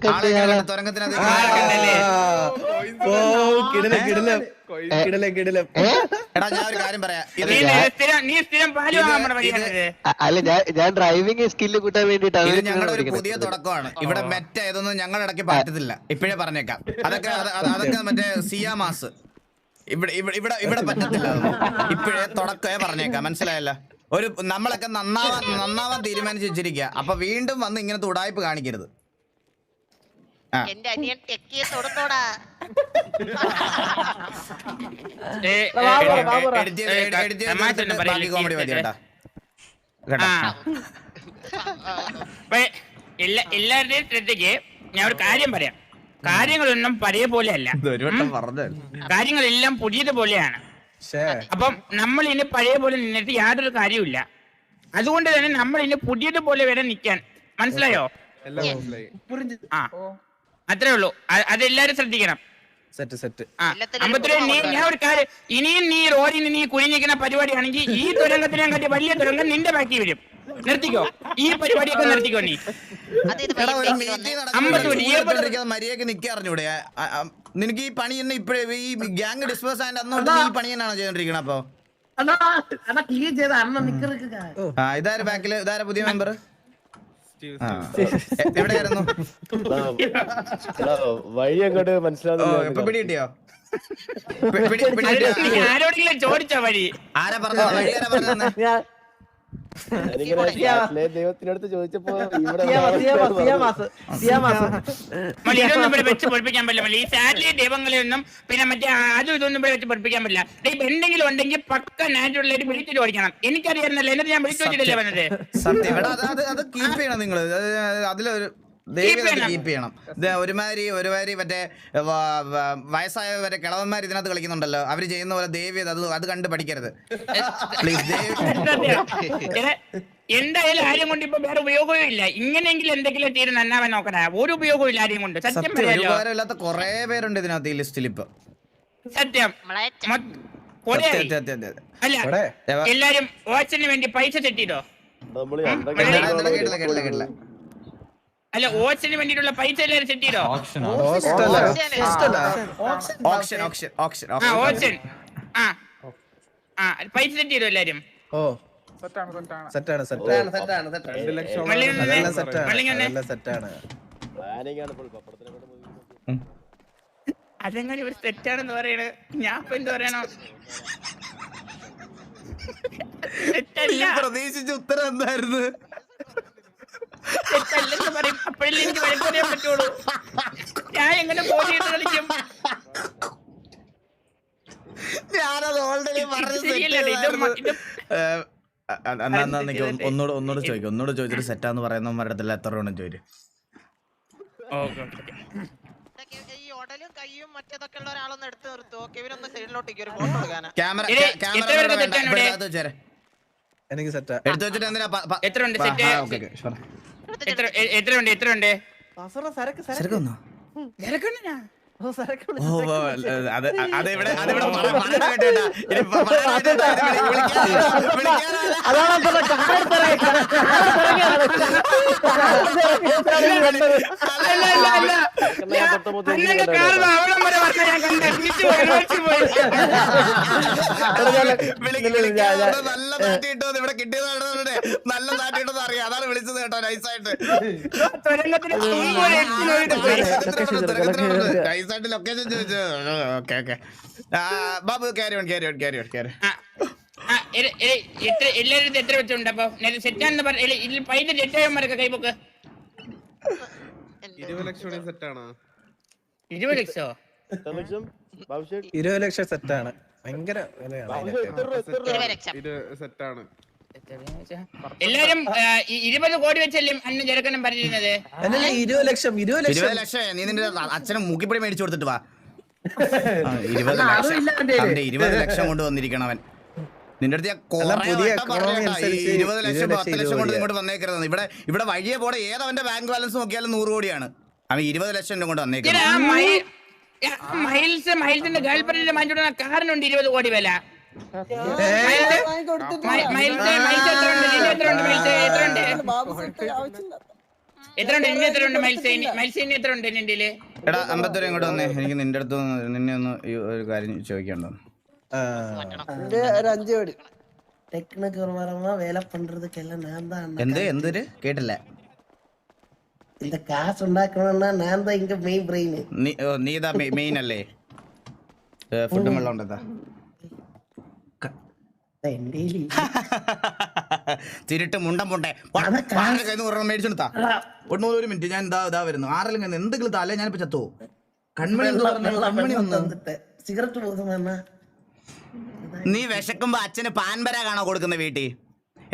അല്ല, ഞാൻ ഡ്രൈവിംഗ് സ്കില്ല് കൂട്ടാൻ വേണ്ടിട്ടാണ്. ഞങ്ങളുടെ ഒരു പുതിയ തുടക്കമാണ് ഇവിടെ. മെറ്റ ഇതൊന്നും ഞങ്ങളുടെ ഇടയ്ക്ക് പറ്റത്തില്ല, ഇപ്പോഴേ പറഞ്ഞേക്കാം. അതൊക്കെ മറ്റേ സിയാമാസ് ഇവിടെ പറ്റത്തില്ല. ഇപ്പോഴേ തുടക്കമേ പറഞ്ഞേക്കാം, മനസ്സിലായല്ലോ? ഒരു നമ്മളൊക്കെ നന്നാവാൻ തീരുമാനിച്ചു വെച്ചിരിക്കുക. അപ്പൊ വീണ്ടും വന്ന് ഇങ്ങനത്തെ ഉടായ്പ് കാണിക്കരുത്. ബാക്കി കോമഡി മതി കേട്ടാ. എല്ലാവരുടെയും ശ്രദ്ധയ്ക്ക് ഞാൻ ഒരു കാര്യം പറയാം. കാര്യങ്ങളൊന്നും പഴയ പോലെ അല്ല, കാര്യങ്ങളെല്ലാം പുതിയതുപോലെയാണ്. അപ്പം നമ്മൾ ഇനി പഴയ പോലെ നിന്നിട്ട് യാതൊരു കാര്യമില്ല. അതുകൊണ്ട് തന്നെ നമ്മൾ ഇനി പുതിയതുപോലെ വരെ നിൽക്കാൻ, മനസ്സിലായോ? ആ അത്രേ ഉള്ളൂ. അതെല്ലാരും ശ്രദ്ധിക്കണം. ഞാൻ ഒരു കാര്യം, ഇനിയും നീ റോഡിൽ നീ കുഴിഞ്ഞിരിക്കുന്ന പരിപാടിയാണെങ്കിൽ ഈ തുരങ്കത്തിനെ കാട്ടി വലിയ തുരങ്കം നിന്റെ ബാക്കി വരും. നിർത്തിക്കോ, ഈ പരിപാടിയൊക്കെ നിർത്തിക്കോ. നീ മര്യാദക്ക് നിക്കറിഞ്ഞൂടെ? നിനക്ക് ഈ പണി തന്നെ ഇപ്പഴേ ഈ ഗ്യാങ് ഡിസ്പേഴ്സ് ആയിട്ട് അന്നുകൊണ്ട് ഈ പണി തന്നെയാണോ ചെയ്തോണ്ടിരിക്കണ? അപ്പൊ ഇതാര് ബാക്കില്, ഇതാര പുതിയ മെമ്പർ? എവിടെയായിരുന്നു? വഴിയങ്ങോട്ട് മനസ്സിലാവുന്നില്ല. ഇപ്പൊ പിടി കിട്ടിയോ? ആരോടെങ്കിലും ചോദിച്ചോ വഴി? ആരാ പറഞ്ഞ വഴി? ആരാ പറഞ്ഞ? ദൈവത്തിനടുത്ത് ചോദിച്ചപ്പോ ഇതൊന്നും ഇവിടെ വെച്ച് പൊടിപ്പിക്കാൻ പറ്റില്ല. ഈ സാറ്റലൈറ്റ് ദൈവങ്ങളെയൊന്നും പിന്നെ മറ്റേ അതും ഇതൊന്നും ഇവിടെ വെച്ച് പൊടിപ്പിക്കാൻ പറ്റില്ല. എന്തെങ്കിലും ഉണ്ടെങ്കിൽ പക്ക നാച്ചുറൽ ആയിട്ട് വിളിച്ചിട്ട് ഓടിക്കണം. എനിക്കറിയായിരുന്നല്ലോ, എന്നിട്ട് ഞാൻ വിളിച്ചു വെച്ചിട്ടല്ലേ വന്നത്. സത്യം അത് കീപ്പ് ചെയ്യണം നിങ്ങൾ. അതിലൊരു കീപ്പ് ചെയ്യണം. ഒരുമാതിരി മറ്റേ വയസ്സായവരെ കിളവന്മാർ ഇതിനകത്ത് കളിക്കുന്നുണ്ടല്ലോ, അവര് ചെയ്യുന്ന പോലെ ദേവി അത് കണ്ട് പഠിക്കരുത് പ്ലീസ്. എന്തായാലും ആരും കൊണ്ട് ഇപ്പൊ വേറെ ഉപയോഗവും ഇല്ല. ഇങ്ങനെയെങ്കിലും എന്തെങ്കിലും ചെയ്ത് നന്നാവാൻ നോക്കണ. ഒരു ഉപയോഗവും ഇല്ല ആരെയും കൊണ്ട്. സത്യം ഉപകാരമില്ലാത്ത കുറെ പേരുണ്ട് ഇതിനകത്ത് ഈ ലിസ്റ്റിൽ. ഇപ്പൊ സത്യം കൊടയായി. സത്യം, സത്യം, സത്യം, സത്യം. അല്ല എവ- എല്ലാരും ഓച്ചന് വേണ്ടി പൈസ തെറ്റിട്ടോ? നമ്മള് കേട്ടില്ല. അല്ല ഓച്ചന് വേണ്ടിട്ടുള്ള പൈസ എല്ലാരും തെറ്റിട്ടോ? ഓപ്ഷൻ ആ ഓച്ചൻ ആ പൈസ തെറ്റിയോ എല്ലാരും? പ്ലാനിങ് ആണ് ഇപ്പോൾ പപ്പടത്തിനെ കൊണ്ട് movie നോക്കി. അതെങ്ങനെ ഒരു തെറ്റാണെന്ന് പറയണ? ഞാൻ ഇപ്പൊ എന്ത് പറയണോ? തെറ്റല്ല, പ്രതീക്ഷിച്ച ഉത്തരം എന്തായിരുന്നു? തെറ്റല്ലെന്ന് പറയും. അപ്പോഴല്ലേ എനിക്ക് വഴക്ക് പറയാൻ പറ്റുള്ളൂ. ഞാൻ എങ്ങനെ ബോധിയിട്ട് കളിക്കും? ഞാനത് ഓൾറെഡി ശരിയല്ല, ഇത് ഒന്നുകൂടെ ചോദിച്ചിട്ട് സെറ്റാന്ന് പറയുന്നവന്മാരുടെ അടുത്തല്ല എത്ര രൂപ ചോദിച്ചു. ഈ ഉടലും കയ്യും മറ്റേതൊക്കെ ഉള്ള ഒരാളൊന്ന് എടുത്ത് നിർത്തുവോ? കെവിനൊന്ന് സൈഡിലോട്ടേക്ക് ഒരു ഫോട്ടോ എടുക്കാനാ. ക്യാമറ എനിക്ക് സെറ്റാ. എടുത്തു വെച്ചിട്ട് എന്തിനാ എത്ര ഉണ്ട് സെറ്റ്? എത്ര ഉണ്ട്? വാസുണ്ണ സരക്ക് സരക്ക് ശരിക്കൊന്നോ? നിരക്കണ്ണനാ? ഓ സരക്ക് ഓ അതിവിടെ പറയാൻ കേട്ടാ അതാണ് അണ്ണന്റെ കാറ് അവിടം വരെ വന്ന ഞാൻ കണ്ട. തിരിച്ചു പോയി, തിരിച്ചു പോയി. നല്ല നാട്ടിട്ടോ ഇവിടെ കിട്ടിയതാണ്. നല്ല നാട്ടിട്ടോ അറിയാം, അതാണ് വിളിച്ചത് കേട്ടോ. നൈസായിട്ട് തുരങ്കത്തിന് മുമ്പ് ഒരു എട്ടിന് പോയിട്ട് നൈസായിട്ട് ലൊക്കേഷൻ ചോദിച്ചു. Okay okay Babu carry on. എല്ലാരും എത്ര വെച്ചുണ്ട്? അപ്പൊ സെറ്റാന്ന് പറഞ്ഞ ഇതിൽ പൈസ തെറ്റായമാരൊക്കെ കൈപ്പൊക്ക്. 20 ലക്ഷം സെറ്റാണ്. 20 ലക്ഷോ? 20 ലക്ഷം സെറ്റാണ്. ഭയങ്കര വിലയാണ്. 20 ലക്ഷം. ഇത് സെറ്റാണ്. എല്ലാരും 20 കോടി വെച്ചല്ലേ അന്ന് ചെറുക്കനും പറഞ്ഞിരുന്നത്? 20 ലക്ഷം 20 ലക്ഷം നീ നിന്റെ അച്ഛനെ മൂക്കിപ്പൊടി മേടിച്ചു കൊടുത്തിട്ട് വാ. 20 ലക്ഷം കൊണ്ട് വന്നിരിക്കണം അവൻ. നിന്റെ അടുത്ത് ഞാൻ പുതിയ economy അനുസരിച്ച് 20 ലക്ഷം 10 ലക്ഷം കൊണ്ട് കോടിയാ. ഇങ്ങോട്ട് വന്നേക്കരുത്. ഇവിടെ വഴിയെ പോടെ ഏതവന്റെ ബാങ്ക് ബാലൻസ് നോക്കിയാലും 100 കോടിയാണ്. അവൻ 20 ലക്ഷം കൊണ്ട് വന്നേക്കുന്നത്. മൈൽസിന്റെ ഗേൾഫ്രണ്ടിന്റെ മാഞ്ചോടുന്ന കാറിനുണ്ട് 20 കോടി വില. എടാ 50 ഇങ്ങോട്ട് വന്നേ. എനിക്ക് നിന്റെ അടുത്ത് നിന്നെ ഒന്ന് ഒരു കാര്യം ചോദിക്കണ്ടോ? വേല പண்றதுக்கெல்லாம் நான் தான் എന്തൊരു കേട്ടില്ല. இந்த காசு ഉണ്ടാക്കണമെന്നാ நான் தான் இங்க மெயின் பிரெயின். നീ ഇതാ മെയിൻ അല്ലേ? ഫുഡും വെള്ളം ഉണ്ടെന്താ തിരിട്ട് മുണ്ടം പൊണ്ടേ മേടിച്ചെടുത്താ. ഒരു മിനിറ്റ് ഞാൻ ഇതാ വരുന്നു. ആരെങ്കിലും കണ്ട് എന്തെങ്കിലും തലേ ഞാനിപ്പോ ചത്തോ? കൺമണി സിഗരറ്റ് പോകുന്ന നീ വിശക്കുമ്പോ അച്ഛന് പാൻപരാ കാണോ കൊടുക്കുന്ന വീട്ടിൽ?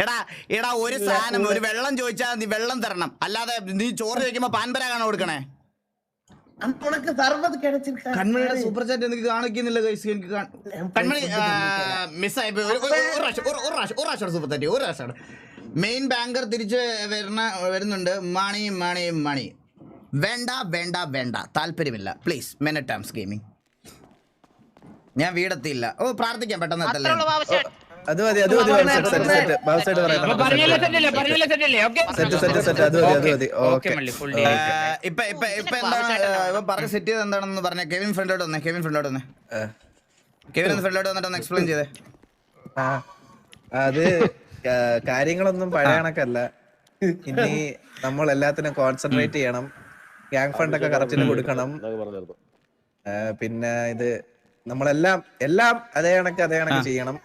എടാ ഒരു സാധനം ഒരു വെള്ളം ചോദിച്ചാൽ നീ വെള്ളം തരണം, അല്ലാതെ നീ ചോറ് ചോദിക്കുമ്പോ പാൻപരാ കാണോ കൊടുക്കണേ? കൺമണിയുടെ സൂപ്പർ ചാറ്റ് എനിക്ക് കാണിക്കുന്നില്ല. കൺമണി മിസ്സായി സൂപ്പർ ചാറ്റ് ഒരു പ്രാവശ്യം. മെയിൻ ബാങ്കർ തിരിച്ച് വരുന്നുണ്ട്. മണി വേണ്ട താല്പര്യമില്ല പ്ലീസ്. മെനറ്റാംസ് ഗെയിമിംഗ്. ഞാൻ വീടെത്തിയില്ല. പ്രാർത്ഥിക്കാം പെട്ടെന്ന് എത്തല്ലേ. അത് മതി. ഇപ്പൊ എന്താണ് പറഞ്ഞ സെറ്റ് ചെയ്ത് എന്താണെന്ന് പറഞ്ഞ? കെവിൻ ഫ്രണ്ടോട്ട് വന്നേ. കെവിൻ ഫ്രണ്ടോട്ട് വന്നിട്ട് എക്സ്പ്ലെയിൻ ചെയ്തേ. അത് കാര്യങ്ങളൊന്നും പഴയ കണക്കല്ല. ഇനി നമ്മൾ എല്ലാത്തിനും കോൺസെൻട്രേറ്റ് ചെയ്യണം. ഗ്യാങ് ഫണ്ട് ഒക്കെ കറക്റ്റിന് കൊടുക്കണം. പിന്നെ ഇത് നമ്മളെല്ലാം അതേ കണക്ക് ചെയ്യണം.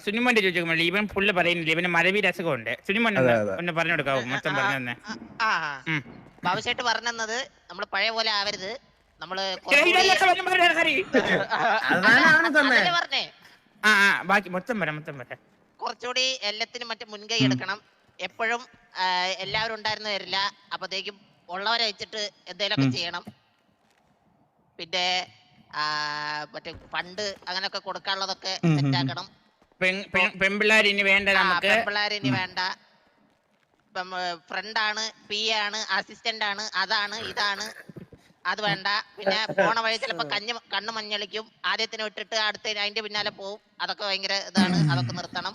സുനിമോന്റെ ചോദിച്ചു മള്ളി, ഇവൻ ഫുള്ള് പറയുന്നില്ല. ഇവന് മരവീര അസുഖമുണ്ട്. സുനിമോൻ ഒന്ന് പറഞ്ഞു കൊടുക്കാവോ? മൊത്തം പറഞ്ഞു തന്നെ. ബാബുശേട്ട് പറഞ്ഞത് നമ്മള് പഴയ പോലെ ആവരുത്. നമ്മള് പറഞ്ഞേ ബാക്കി മൊത്തം പറയാം. കുറച്ചുകൂടി എല്ലാത്തിനും മറ്റേ മുൻകൈ എടുക്കണം. എപ്പോഴും എല്ലാവരും ഉണ്ടായിരുന്നു വരില്ല. അപ്പത്തേക്കും ഉള്ളവരെ വെച്ചിട്ട് എന്തെങ്കിലുമൊക്കെ ചെയ്യണം. പിന്നെ മറ്റേ ഫണ്ട് അങ്ങനെയൊക്കെ കൊടുക്കാനുള്ളതൊക്കെ സെറ്റാക്കണം. പെൺപിള്ളേരിനി വേണ്ട, പെൺപിള്ളേരിനി വേണ്ട. ഫ്രണ്ടാണ്, പി ആണ്, അസിസ്റ്റന്റ് ആണ്, അതാണ് ഇതാണ്. അത് വേണ്ട. പിന്നെ പോണ വഴി ചിലപ്പോ കണ്ണ് മഞ്ഞളിക്കും. ആദ്യത്തിന് വിട്ടിട്ട് അടുത്ത അതിന്റെ പിന്നാലെ പോവും. അതൊക്കെ ഭയങ്കര ഇതാണ്. അതൊക്കെ നിർത്തണം.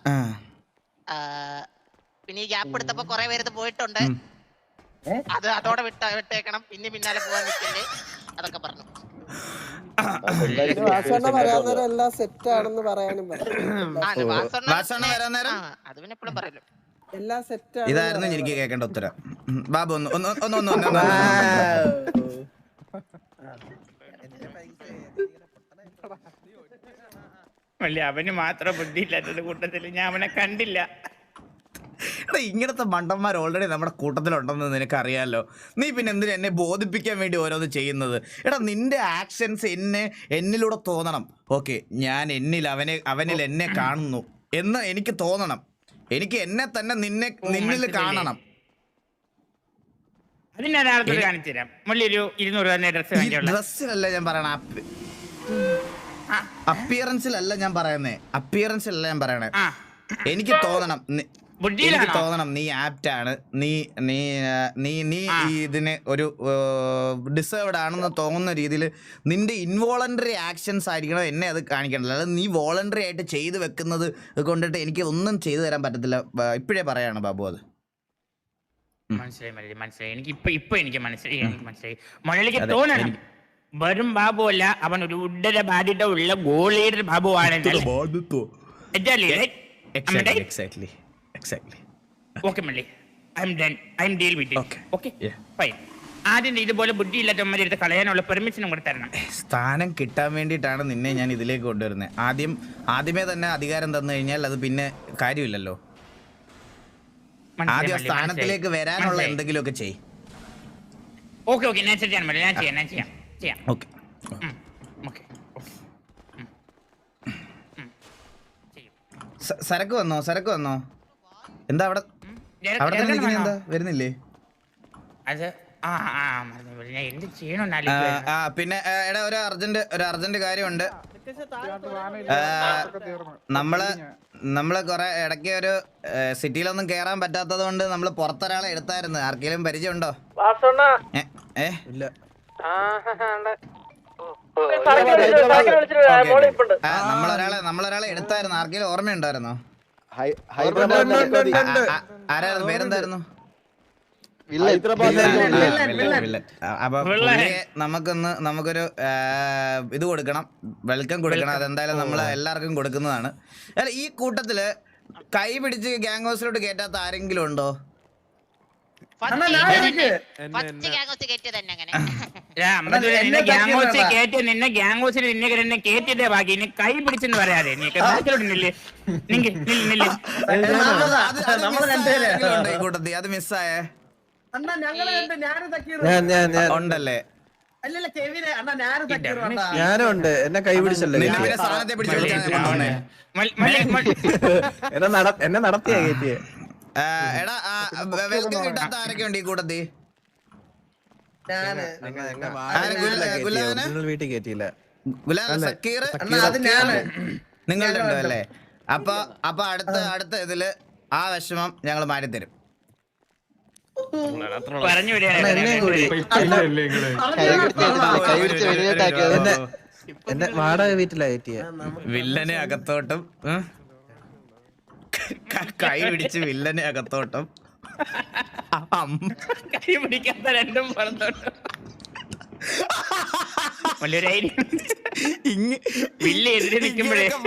പിന്നെ ഈ ഗ്യാപ്പ് എടുത്തപ്പോ കുറെ പേര് പോയിട്ടുണ്ട്. അത് അതോടെ വിട്ടേക്കണം. പിന്നെ പിന്നാലെ പോവാൻ നിൽക്കല്ലേ. അതൊക്കെ പറഞ്ഞു. എല്ലാം സെറ്റ് ആണെന്ന് പറയാനും അത് പിന്നെ എപ്പോഴും പറയല്ലോ. എല്ലാം സെറ്റ് ഇതായിരുന്നു എനിക്ക് കേൾക്കേണ്ട ഉത്തരം. ബാബു ഒന്ന് അവന് മാത്രം ബുദ്ധിയില്ലാത്തത് കൂട്ടത്തില് ഞാൻ അവനെ കണ്ടില്ല. എടാ ഇങ്ങനത്തെ മണ്ടന്മാർ ഓൾറെഡി നമ്മുടെ കൂട്ടത്തിലുണ്ടെന്ന് നിനക്കറിയാലോ. നീ പിന്നെ എന്തിനാ എന്നെ ബോധിപ്പിക്കാൻ വേണ്ടി ഓരോന്ന് ചെയ്യുന്നത്? എടാ നിന്റെ ആക്ഷൻസ് എന്നിലൂടെ തോന്നണം. ഓക്കെ, ഞാൻ അവനിൽ എന്നെ കാണുന്നു എന്ന് എനിക്ക് തോന്നണം. എനിക്ക് എന്നെ തന്നെ നിന്നിൽ കാണണം. അതിനൊരാൾക്ക് കാണിച്ചു തരാം. ഒരു 200 തന്നെ ഡ്രസ്സിലല്ല ഞാൻ പറയണ, അപ്പിയറൻസിലല്ല ഞാൻ പറയണേ. എനിക്ക് തോന്നണം നീ ആപ്റ്റ് ആണ്, നീ ഇതിന് ഒരു ഡിസേർവ്ഡ് ആണെന്ന് തോന്നുന്ന രീതിയിൽ നിന്റെ ഇൻവോളണ്ടറി ആക്ഷൻസ് ആയിരിക്കണം എന്നെ അത് കാണിക്കണ്ടല്ലോ. അതായത് നീ വോളണ്ടറി ആയിട്ട് ചെയ്ത് വെക്കുന്നത് കൊണ്ടിട്ട് എനിക്ക് ഒന്നും ചെയ്തു തരാൻ പറ്റത്തില്ല. ഇപ്പോഴേ പറയാണ് ബാബു. അത് മനസ്സിലായി. എനിക്ക് മനസ്സിലായി. മുരളിക്ക് തോന്നണം വെറും ബാബു അല്ല, അവൻ ഒരു ഉടര ബാധ്യത ഉള്ള ഗോളിയുടെ ബാബു ആണ്. ആദ്യം ഇതുപോലെ ബുദ്ധിയില്ലാത്തവന്മാരെ എടുത്ത് കളയാനുള്ള പെർമിഷനും കൂടെ തരണം. സ്ഥാനം കിട്ടാൻ വേണ്ടിയിട്ടാണ് നിന്നെ ഞാൻ ഇതിലേക്ക് കൊണ്ടുവരുന്നത്. ആദ്യമേ തന്നെ അധികാരം തന്നു കഴിഞ്ഞാൽ അത് പിന്നെ കാര്യമില്ലല്ലോ. ആദ്യം സ്ഥാനത്തിലേക്ക് വരാനുള്ള എന്തെങ്കിലുമൊക്കെ ചെയ്യും. ഓക്കെ ഞാൻ ചെയ്യാം. സരക്ക് വന്നോ? എന്താ അവിടെ തന്നെ നിൽക്കുന്ന? എന്താ വരുന്നില്ലേ? പിന്നെ എടാ ഒരു അർജന്റ് കാര്യമുണ്ട്. നമ്മള് കൊറേ ഇടയ്ക്ക് ഒരു സിറ്റിയിലൊന്നും കേറാൻ പറ്റാത്തത് കൊണ്ട് നമ്മള് പുറത്തൊരാളെ എടുത്തായിരുന്നു. ആർക്കെങ്കിലും പരിചയമുണ്ടോ? ഇല്ല. നമ്മളൊരാളെ എടുത്തായിരുന്നു. ആർക്കെങ്കിലും ഓർമ്മയുണ്ടായിരുന്നോ? ആരായിരുന്നു? പേരെന്തായിരുന്നു? അപ്പൊ നമുക്കൊരു ഇത് കൊടുക്കണം, വെൽക്കം കൊടുക്കണം. അതെന്തായാലും നമ്മൾ എല്ലാവർക്കും കൊടുക്കുന്നതാണ്. അല്ല, ഈ കൂട്ടത്തില് കൈ പിടിച്ച് ഗ്യാങ് ഹൗസിലോട്ട് കേറ്റാത്ത ആരെങ്കിലും ഉണ്ടോ? കൈ പിടിച്ചെന്ന് പറയാതെ കൂട്ടത്തിൽ അത് മിസ്സായേ ഉണ്ടല്ലേ? ഞാനും ഉണ്ട്. എന്നെ കൈ പിടിച്ചല്ലേ സാധനത്തെ പിടിച്ചു എന്നെ നടത്തിയാ കയറ്റിയെ. എടാ വെൽക്കം കിട്ടാത്ത ആരൊക്കെ ഉണ്ട് ഈ കൂട്ടത്തിൽ? വീട്ടിൽ കയറ്റിയില്ല. സക്കീർ നിങ്ങളുടെ ഉണ്ടോ അല്ലേ? അപ്പൊ അടുത്ത ഇതില് ആ വിഷമം ഞങ്ങൾ മാറ്റിത്തരും. എന്നെ വാടക വീട്ടിലാ കയറ്റിയ. വില്ലനെ അകത്തോട്ടും കൈ പിടിച്ച് വില്ലനെ അകത്തോട്ടും കൈ പിടിക്കാത്ത രണ്ടും പുറത്തോട്ടും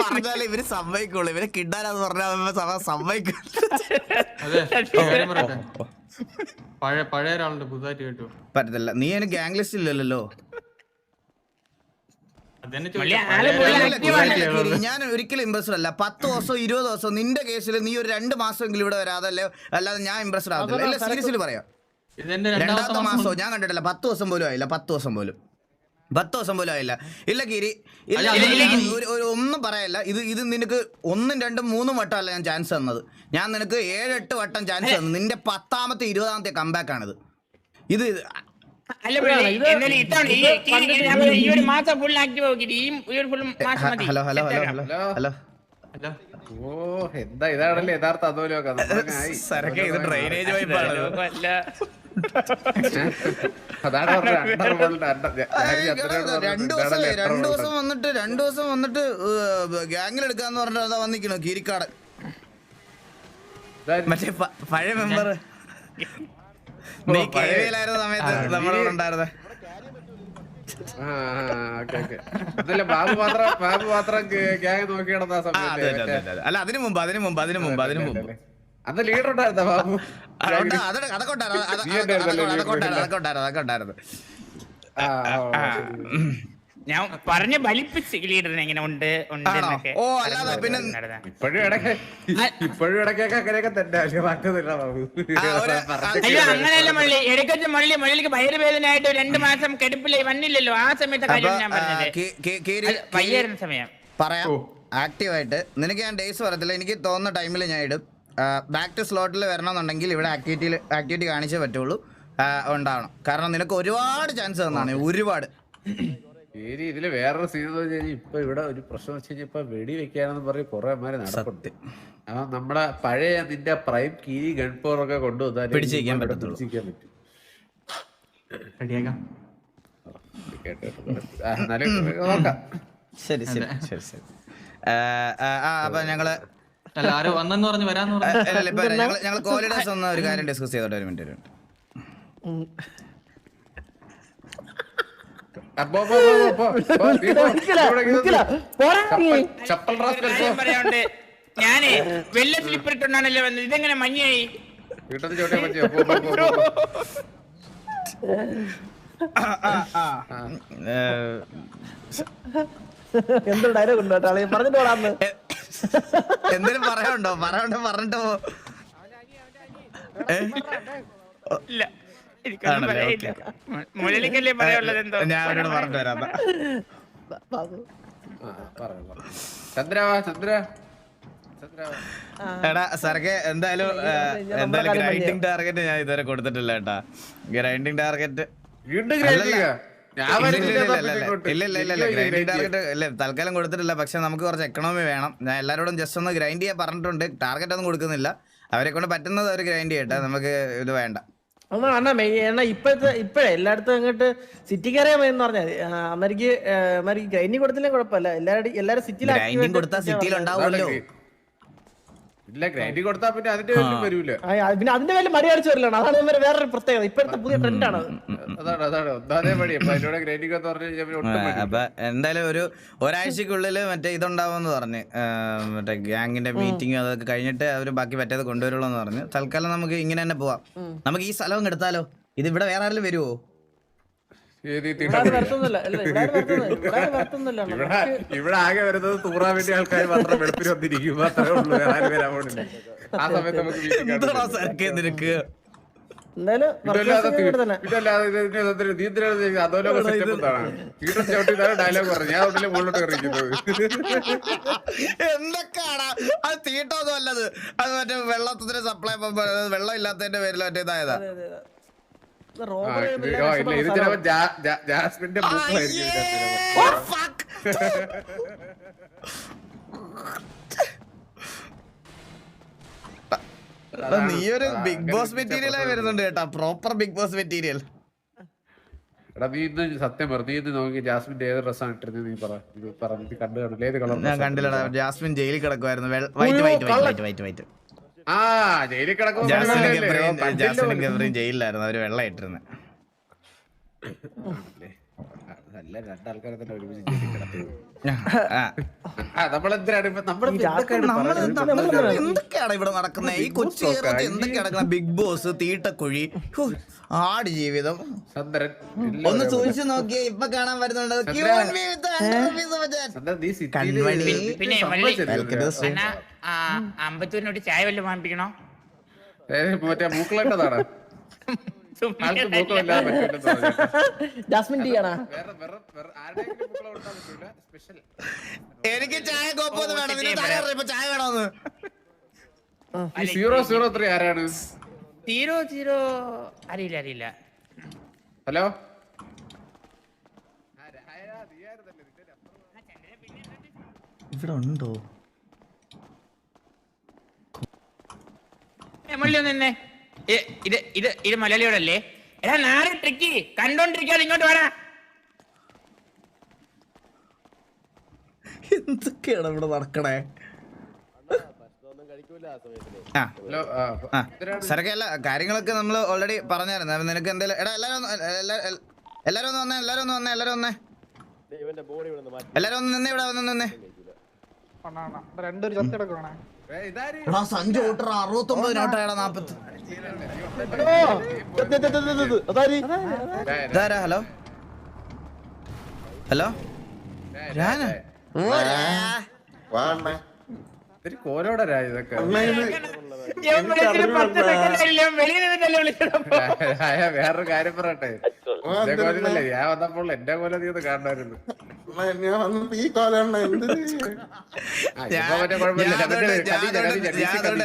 പറഞ്ഞാലേ ഇവര് സമ്മതിക്കുള്ളൂ. ഇവരെ കിട്ടാനാന്ന് പറഞ്ഞാൽ സമ്മതിക്കും. പഴയ ഒരാളുണ്ട്, പുതുതായിട്ട് കേട്ടു. പറ്റത്തില്ല. നീ എനിക്ക് ഗ്യാങ് ലിസ്റ്റ് ഇല്ലല്ലോ. ഞാൻ ഒരിക്കലും ഇംപ്രസ്ഡ് അല്ല. 10 ദിവസം 20 ദിവസം നിന്റെ കേസിൽ നീ ഒരു 2 മാസമെങ്കിലും ഇവിടെ വരാതല്ലേ, അല്ലാതെ ഞാൻ ഇംപ്രസ്ഡ് ആകത്തില്ല. സീരിയസ്ലി പറയാം. 2ാമത്തെ മാസവും ഞാൻ കണ്ടിട്ടില്ല. 10 ദിവസം പോലും ആയില്ല. 10 ദിവസം പോലും ആയില്ല. ഇല്ല ഗിരി, ഒന്നും പറയല്ല. ഇത് നിനക്ക് 1, 2, 3 വട്ടമല്ല ഞാൻ ചാൻസ് തന്നത്. ഞാൻ നിനക്ക് 7-8 വട്ടം ചാൻസ് തന്നു. നിന്റെ 10ാമത്തെ 20ാമത്തെ കമ്പാക്ക് ആണിത്. ഇത് ഹലോ അല്ല ഓ എന്താ ഇതാണല്ലേ യഥാർത്ഥ അധോലോകം സരക്കെ ഇത് ഡ്രെയിനേജ് പൈപ്പാണ്. അല്ല അതാണ് രണ്ടു ദിവസം വന്നിട്ട് ഗ്യാങ്ങിലെടുക്കാന്ന് പറഞ്ഞിട്ട് അതാ വന്നിക്കണു കീരിക്കാട്. മറ്റേ പഴയ മെമ്പർ നീ കേരളയിലായിരുന്ന സമയത്ത് നമ്മളിവിടെ ഉണ്ടായിരുന്നേ. ബാബു മാത്രം ഗ്യാങ് നോക്കി നടന്ന സമയത്ത്. അല്ല അതിനു മുമ്പ് അന്ന് ലീഡർ ഉണ്ടായിരുന്ന ബാബു. അതൊക്കെ ഉണ്ടായിരുന്നു. ഞാൻ പറഞ്ഞ ബലിപ്പിച്ച് ലീഡറിന് എങ്ങനെ ഉണ്ട് എന്നൊക്കെ. ഓ അല്ലാതെ പിന്നെ ഇപ്പോഴും ഇടയ്ക്കൊക്കെ അങ്ങനെയൊക്കെ തന്നെ മാറ്റുന്നില്ല ബാബു. അയ്യോ അങ്ങനെയല്ല മള്ളി, ഇടയ്ക്കൊക്കെ മള്ളിക്ക് വയറുവേദനയായിട്ട് 2 മാസം കിടപ്പിൽ വന്നില്ലല്ലോ. ആ സമയത്തെ കാര്യം ഞാൻ പറഞ്ഞത് വയ്യായിരുന്ന സമയം പറയാം. ആക്റ്റീവായിട്ട് നിനക്ക് ഞാൻ ഡേയ്സ് പറയത്തില്ല, എനിക്ക് തോന്നുന്ന ടൈമിൽ ഞാൻ ഇടും. ബാക്ക് ടു സ്ലോട്ടിൽ വരണമെന്നുണ്ടെങ്കിൽ ഇവിടെ ആക്ടിവിറ്റി കാണിച്ചേ പറ്റുള്ളൂ, ഉണ്ടാവണം. കാരണം നിനക്ക് ഒരുപാട് ചാൻസ് തന്നാണ്, ഒരുപാട്. ഇതില് വേറൊരു സീൻ എന്ന് വെച്ച് കഴിഞ്ഞാൽ ഇപ്പൊ ഇവിടെ ഒരു പ്രശ്നം വെച്ച് കഴിഞ്ഞാൽ ഇപ്പൊ വെടി വെക്കാനെന്ന് പറഞ്ഞ് കുറെ അമ്മമാര് നടപ്പുണ്ട്. അപ്പൊ നമ്മളെ പഴയ നിന്റെ പ്രൈം കീരി ഗൺ പവർ ഒക്കെ കൊണ്ടുവന്നാൽ പിടിച്ചിരിക്കാൻ പറ്റും. റെഡിയാക്കാം. നോക്കാം. ശരി. അപ്പൊ ഞങ്ങള് അല്ല ആരോ വന്നെന്ന് പറഞ്ഞ് വരാന്ന് പറഞ്ഞു. ഞങ്ങൾ കോലിഡേഴ്സ് ഒന്ന് ഒരു കാര്യം ഡിസ്കസ് ചെയ്തോട്ടെ. ഒരു മിനിറ്റ്. പറയാണ്ട് ഞാനേ വെള്ള സ്ലിപ്പർ ഇട്ടുണ്ടാണല്ലോ വന്നത്. ഇതെങ്ങനെ മഞ്ഞയായി? എന്തോ ഡയലോഗ് ഉണ്ടോ പറഞ്ഞിട്ട് പോടാന്ന്. എന്തെങ്കിലും പറയാനുണ്ടോ? പറഞ്ഞിട്ട് പോ. ഇല്ല മുരളിക്കല്ലേ പറയാനുള്ളത്. എന്തോ ഞാൻ അവരോട് പറഞ്ഞു വരാം. എടാ സരക്കെ എന്തായാലും ഗ്രൈൻഡിങ് ടാർഗറ്റ് ഞാൻ ഇതുവരെ കൊടുത്തിട്ടില്ല കേട്ടാ. ഗ്രൈൻഡിങ് ടാർഗറ്റ് ഇല്ല ഗ്രൈൻഡിങ് ടാർഗറ്റ് ഇല്ല തൽക്കാലം കൊടുത്തിട്ടില്ല. പക്ഷെ നമുക്ക് കുറച്ച് എക്കണോമി വേണം. ഞാൻ എല്ലാവരോടും ജസ്റ്റ് ഒന്ന് ഗ്രൈൻഡ് ചെയ്യാൻ പറഞ്ഞിട്ടുണ്ട്. ടാർഗറ്റ് ഒന്നും കൊടുക്കുന്നില്ല. അവരെ കൊണ്ട് പറ്റുന്നത് അവർ ഗ്രൈൻഡ് ചെയ്യട്ടെ. നമുക്ക് ഇത് വേണ്ട. ഇപ്പഴേ എല്ലായിടത്തും അങ്ങോട്ട് സിറ്റിക്കറിയാമെന്ന് പറഞ്ഞാൽ അമേരിക്ക ഗ്രൈൻഡിങ് കൊടുത്തില്ലേ കുഴപ്പമില്ല. എല്ലാരും ഗ്രൈൻഡിങ് കൊടുത്താൽ സിറ്റിയിൽ ഉണ്ടാവുമല്ലോ. ഇല്ല ഗ്രൈൻഡിങ് കൊടുത്താൽ പിന്നെ അതിന്റെ പേരിൽ വരൂല. പിന്നെ അതിന്റെ പേരിൽ മര്യാദിച്ച് വരില്ലാണ്. അതാണ് വേറൊരു പ്രത്യേകത. ഇപ്പോഴത്തെ പുതിയ ട്രെൻഡാണ്. അപ്പൊ എന്തായാലും ഒരാഴ്ചക്കുള്ളിൽ മറ്റേ ഇതുണ്ടാവുമെന്ന് പറഞ്ഞ് മറ്റേ ഗ്യാങ്ങിന്റെ മീറ്റിംഗ് അതൊക്കെ കഴിഞ്ഞിട്ട് അവര് ബാക്കി പറ്റേത് കൊണ്ടുവരുള്ളൂ എന്ന് പറഞ്ഞു. തൽക്കാലം നമുക്ക് ഇങ്ങനെ തന്നെ പോവാം. നമുക്ക് ഈ സ്ഥലവും എടുത്താലോ? ഇത് ഇവിടെ വേറെ ആരെങ്കിലും വരുമോ? ഇവിടെ ആകെ വരുന്നത് തൂറാൻ വേണ്ടി ആൾക്കാർ മാത്രം വെളുപ്പിൽ വന്നിരിക്കും. മാത്രമേ ഉള്ളൂ, ആരും വരാൻ പോണില്ല. ആ സമയത്ത് നമുക്ക് ഡയലോഗ് പറഞ്ഞു. ഞാൻ അതിലെ മുകളിലോട്ട് കയറിയിരിക്കുന്നത് എന്തൊക്കെയാണ് അത്? തീട്ടൊന്നും അല്ലത്. അത് മറ്റേ വെള്ളത്തിന് സപ്ലൈ വെള്ളം ഇല്ലാത്തതിന്റെ പേരിൽ മറ്റേ ഇതായതാ. ജാസ്മിന്റെ നീ ഒരു ബിഗ് ബോസ് മെറ്റീരിയലായി വരുന്നുണ്ട് കേട്ടാ. Proper big boss material. എടാ നീ ഇന്ന് സത്യം പറഞ്ഞു. നീ ഇന്ന് നോക്കി ജാസ്മിന്റെ ഏത് ഡ്രസ്സാണ് ഇട്ടിരുന്നത്? നീ പറഞ്ഞു കണ്ടു കാണില്ല. ഏത് കളർ? ഞാൻ കണ്ടില്ലടാ. ജാസ്മിൻ ജയിലിൽ കിടക്കുമായിരുന്നു. വൈറ്റ് ആ ജയിലിൽ കിടക്കും. ജാസ്മിനും ഗബ്രിയും ജയിലിലായിരുന്നു. അവര് വെള്ളം ഇട്ടിരുന്നത്. നല്ല രണ്ടാൾക്കാരെ തന്നെ ഒരുമിച്ച് ജയിലിൽ കിടത്തിയത്. നമ്മളെന്തിനാണ് എന്തൊക്കെയാണ് ഇവിടെ നടക്കുന്നത്? ഈ കൊച്ചു കേരളത്തിൽ എന്തൊക്കെയാണ് നടക്കുന്നത്? ബിഗ് ബോസ്, തീട്ടക്കുഴി, ആട് ജീവിതം ഒന്ന് സൂക്ഷിച്ചു നോക്കിയേ. ഇപ്പൊ കാണാൻ വരുന്നുണ്ട് പിന്നെ അമ്പത്തൂരിനോട് ചായ വല്ലതും വാങ്ങിപ്പിക്കണോ? മറ്റേ മൂക്കളേണ്ടതാണ്. ജാസ്മിൻ ടീ ആണോ? എനിക്ക് ചായ കോപ്പൊന്നും വേണം. ചായ വേണോന്ന്? 003 ആരാണ്? 00 അറിയില്ല. ഹലോ ഇവിടെ ഉണ്ടോ? മുള്ളി ഒന്ന് നിന്നെ. ഇത് മലയാളിയോടല്ലേ? എടാ നാളെ ട്രിക്കി കണ്ടോണ്ടിരിക്കാതെ ഇങ്ങോട്ട് വേണ. എന്തൊക്കെയാണ് ഇവിടെ നടക്കണേ? ഭക്ഷണമൊന്നും കഴിക്കൂല ആ സമയത്തിന്. ആ ഹലോ സരക്കെ എല്ലാ കാര്യങ്ങളൊക്കെ നമ്മൾ ഓൾറെഡി പറഞ്ഞായിരുന്നു. നിനക്ക് എന്തെങ്കിലും എടാ എല്ലാരും ഒന്ന് വന്നേ ഇവന്റെ ബോഡി ഇവിടെ നിന്ന് മാറ്റി എല്ലാരും ഒന്ന് നിന്നേ ഇവിടെ വന്ന് നിന്നേ. രണ്ടൊരു ചത്ത് കിടക്കണം. എടാ സഞ്ചു ഓട്ടർ 69 നോട്ടായടാ 40. ഇതാരാ? ഹലോ ഹലോ ഞാനാ? ഇതൊരു കോലോടെ രാജ ഇതൊക്കെ. വേറൊരു കാര്യം പറയട്ടെ, എന്റെ കോലല്ലേ ഞാൻ വന്നപ്പോൾ എന്റെ കോല നീ ഒന്ന് കാണണമായിരുന്നു.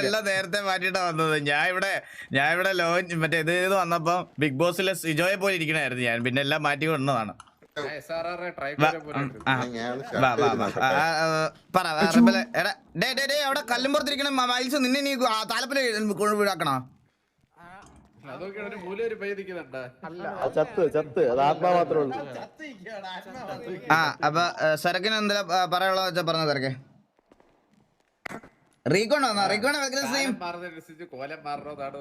എല്ലാം നേരത്തെ മാറ്റിട്ടാ വന്നത്. ഞാൻ ഇവിടെ ലോഞ്ച് മറ്റേ ഇത് വന്നപ്പോ ബിഗ് ബോസിലെ സിജോയെ പോലെ ഇരിക്കണായിരുന്നു ഞാൻ. പിന്നെ എല്ലാം മാറ്റി കൊണ്ടതാണ്. അവിടെ കല്ലുംപുറത്തിരിക്കണ മൈൽസ് നിന്നെ നീ താലപ്പില് വീടാക്കണോ? ചത്ത് അത് ആത്മാ മാത്രമേ ഉള്ളൂ. അപ്പൊ സരക്കിന് എന്താ പറയാനുള്ളത് വെച്ചാ പറഞ്ഞ സരക്കെ. റീകോണോ കോലം മാറണോന്നാണ്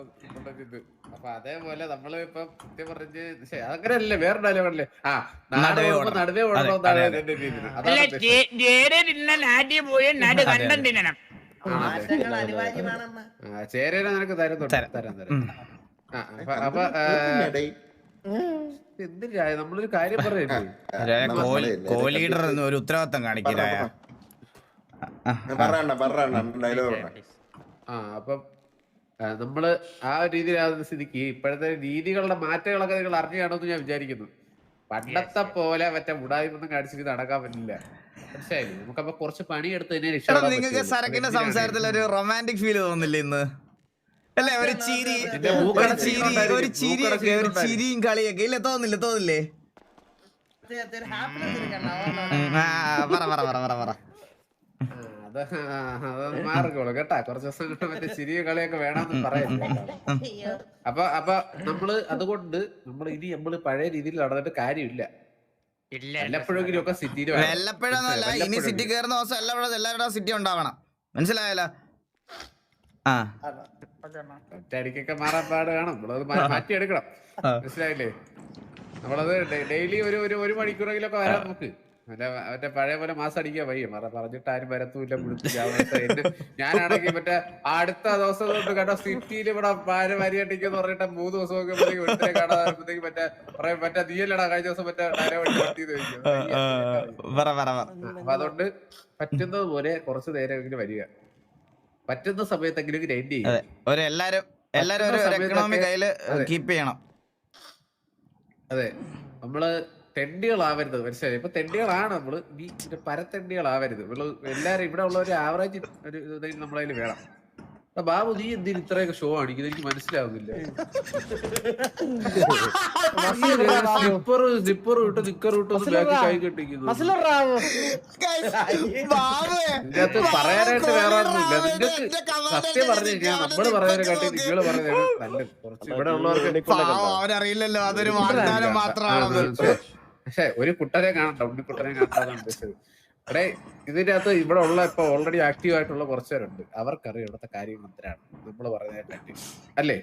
ഇത്. അപ്പൊ അതേപോലെ നമ്മള് ഇപ്പൊ സത്യം പറഞ്ഞ് അങ്ങനെയല്ലേ വേറെ ഡയലോഗല്ലേ നടുവേ ഓടണമെന്നാണ് എന്റെ രീതി. ചേരേനെ നിനക്ക് തരാം. അപ്പൊ എന്തിനാ നമ്മളൊരു കാര്യം പറയല്ലേ, കോലീഡർ ഒരു ഉത്തരവാദിത്തം കാണിക്കില്ല. അപ്പം നമ്മള് ആ രീതിയിലാകുന്ന സ്ഥിതിക്ക് ഇപ്പോഴത്തെ രീതികളുടെ മാറ്റങ്ങളൊക്കെ നിങ്ങൾ അറിഞ്ഞാണെന്ന് ഞാൻ വിചാരിക്കുന്നു. പണ്ടത്തെ പോലെ മറ്റേ ഉടായ്മൊന്നും കാണിച്ചിട്ട് നടക്കാൻ പറ്റില്ല. മനസ്സിലായില്ലേ? നമുക്കപ്പൊ കുറച്ച് പണിയെടുത്ത് തന്നെ നിങ്ങൾക്ക് സരക്കിന്റെ സംസാരത്തിൽ ഒരു റൊമാൻറ്റിക് ഫീൽ തോന്നില്ല ഇന്ന്? അല്ലേ? ഒരു ചിരിയും കളിയൊക്കെ ഇല്ല? തോന്നില്ലേ? പറ അത് മാറിക്കോളൂ കേട്ടാ. കുറച്ച് ദിവസം കിട്ടും മറ്റേ ചിരിയ കളിയൊക്കെ വേണമെന്ന് പറയുന്നത്. അപ്പൊ നമ്മള് അതുകൊണ്ട് നമ്മള് പഴയ രീതിയിൽ നടന്നിട്ട് കാര്യമില്ല. വല്ലപ്പോഴെങ്കിലും ഒക്കെ സിറ്റിയിൽ വല്ലപ്പോഴൊന്നുമല്ല. ഇനി സിറ്റി കയറുന്ന ദിവസം എല്ലാവരുടെ സിറ്റി ഉണ്ടാവണം. മനസ്സിലായല്ലോ? ഒറ്റയടിക്കൊക്കെ മാറാൻ പാട് കാണും. നമ്മളത് മാറ്റിയെടുക്കണം. മനസ്സിലായില്ലേ? നമ്മളത് ഡെയിലി ഒരു മണിക്കൂറെങ്കിലൊക്കെ വരാൻ നോക്ക്. മറ്റേ പഴയ പോലെ മാസം അടിക്കാൻ വയ്യ. പറഞ്ഞിട്ട് ആരും വരത്തൂല്ല. ഞാനാണെങ്കിൽ മറ്റേ അടുത്ത ദിവസം തൊട്ട് കേട്ടോ സിറ്റിയിൽ ഇവിടെ വരിയട്ടിക്കെന്ന് പറഞ്ഞിട്ട് 3 ദിവസം ഒക്കെ കാണാതാകുമ്പോഴത്തേക്ക് മറ്റേ നീയല്ലടാ കഴിഞ്ഞ ദിവസം മറ്റേ അപ്പൊ അതുകൊണ്ട് പറ്റുന്നത് പോലെ കുറച്ച് നേരമെങ്കിലും വരിക. പറ്റുന്ന സമയത്തെങ്കിലും ഗ്രൈൻഡ് ചെയ്യും. എല്ലാരും ഒരു എക്കണോമി കയ്യില് കീപ്പ് ചെയ്യണം. അതെ, നമ്മള് തെണ്ടികളാവരുത്. മനസ്സിലായി? ഇപ്പൊ തെണ്ടികളാണ് നമ്മള്. ഈ പരത്തെണ്ടികളാവരുത്. എല്ലാരും ഇവിടെ ഉള്ള ഒരു ആവറേജ് ഒരു ഇത് നമ്മളതിൽ വേണം. ബാബു നീ എന്തിന് ഇത്രയൊക്കെ ഷോ കാണിക്കുന്നത്? എനിക്ക് മനസ്സിലാവുന്നില്ല. സിപ്പർ വിട്ട് നിക്കർ വിട്ട് ബാക്കി കൈ കെട്ടിക്കുന്നു. ഇതിനകത്ത് പറയാനായിട്ട് വേറെ ഒന്നുമില്ല. നിങ്ങൾക്ക് സത്യം പറഞ്ഞു കഴിഞ്ഞാൽ നമ്മള് പറയുന്നതിനെ കാട്ടി നിങ്ങള് പറയുന്നതാണ് നല്ലത്. കുറച്ച് ഇവിടെ ഉള്ളവർക്ക് അറിയില്ലല്ലോ, അതൊരു വാഗ്ദാനം മാത്രമാണ്. പക്ഷെ ഒരു കുട്ടനെ കാണണ്ട, ഉണ്ണിക്കുട്ടനെ കാണാതാണ് ഉദ്ദേശിച്ചത്. അവിടെ ഇതിന്റെ അകത്ത് ഇവിടെ ഉള്ള ഇപ്പൊ ഓൾറെഡി ആക്റ്റീവ് ആയിട്ടുള്ള കുറച്ചുപേരുണ്ട്. അവർക്കറിയാം ഇവിടുത്തെ കാര്യങ്ങൾ എന്തിനാണ് നമ്മള് പറയുന്നതിനെക്കാട്ടി. അല്ലേ?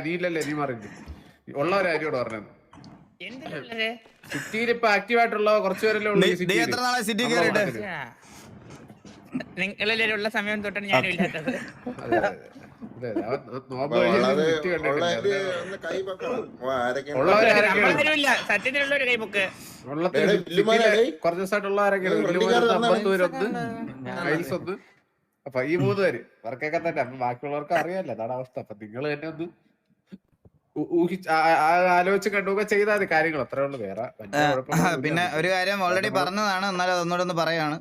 നീയില്ലല്ലേ? നീ മാറില്ല. ഉള്ളവരാരോട് പറഞ്ഞത് സിറ്റിയിൽ ഇപ്പൊ ആക്റ്റീവ് ആയിട്ടുള്ള കുറച്ചുപേരല്ലേ ഉള്ളൂ. നിങ്ങളിലുള്ള സമയം തൊട്ടാണ് ഞാനും ഇല്ലാത്തത്. സത്യത്തിലുള്ളൊരു കൈബുക്ക് കുറച്ച് ദിവസമായിട്ടുള്ള അപ്പൊ ഈ 3 പേര് വർക്കൊക്കെ തന്നെ. അപ്പൊ ബാക്കിയുള്ളവർക്ക് അറിയാമല്ലോ അതാണ് അവസ്ഥ. അപ്പൊ നിങ്ങൾ തന്നെ ഒന്ന് ആലോചിച്ച് കണ്ടുക ചെയ്താൽ മതി കാര്യങ്ങൾ. അത്രേ ഉള്ളു. വേറെ പിന്നെ ഒരു കാര്യം ഓൾറെഡി പറഞ്ഞതാണ്, എന്നാലും അതൊന്നുകൂടെ ഒന്ന് പറയാണ്.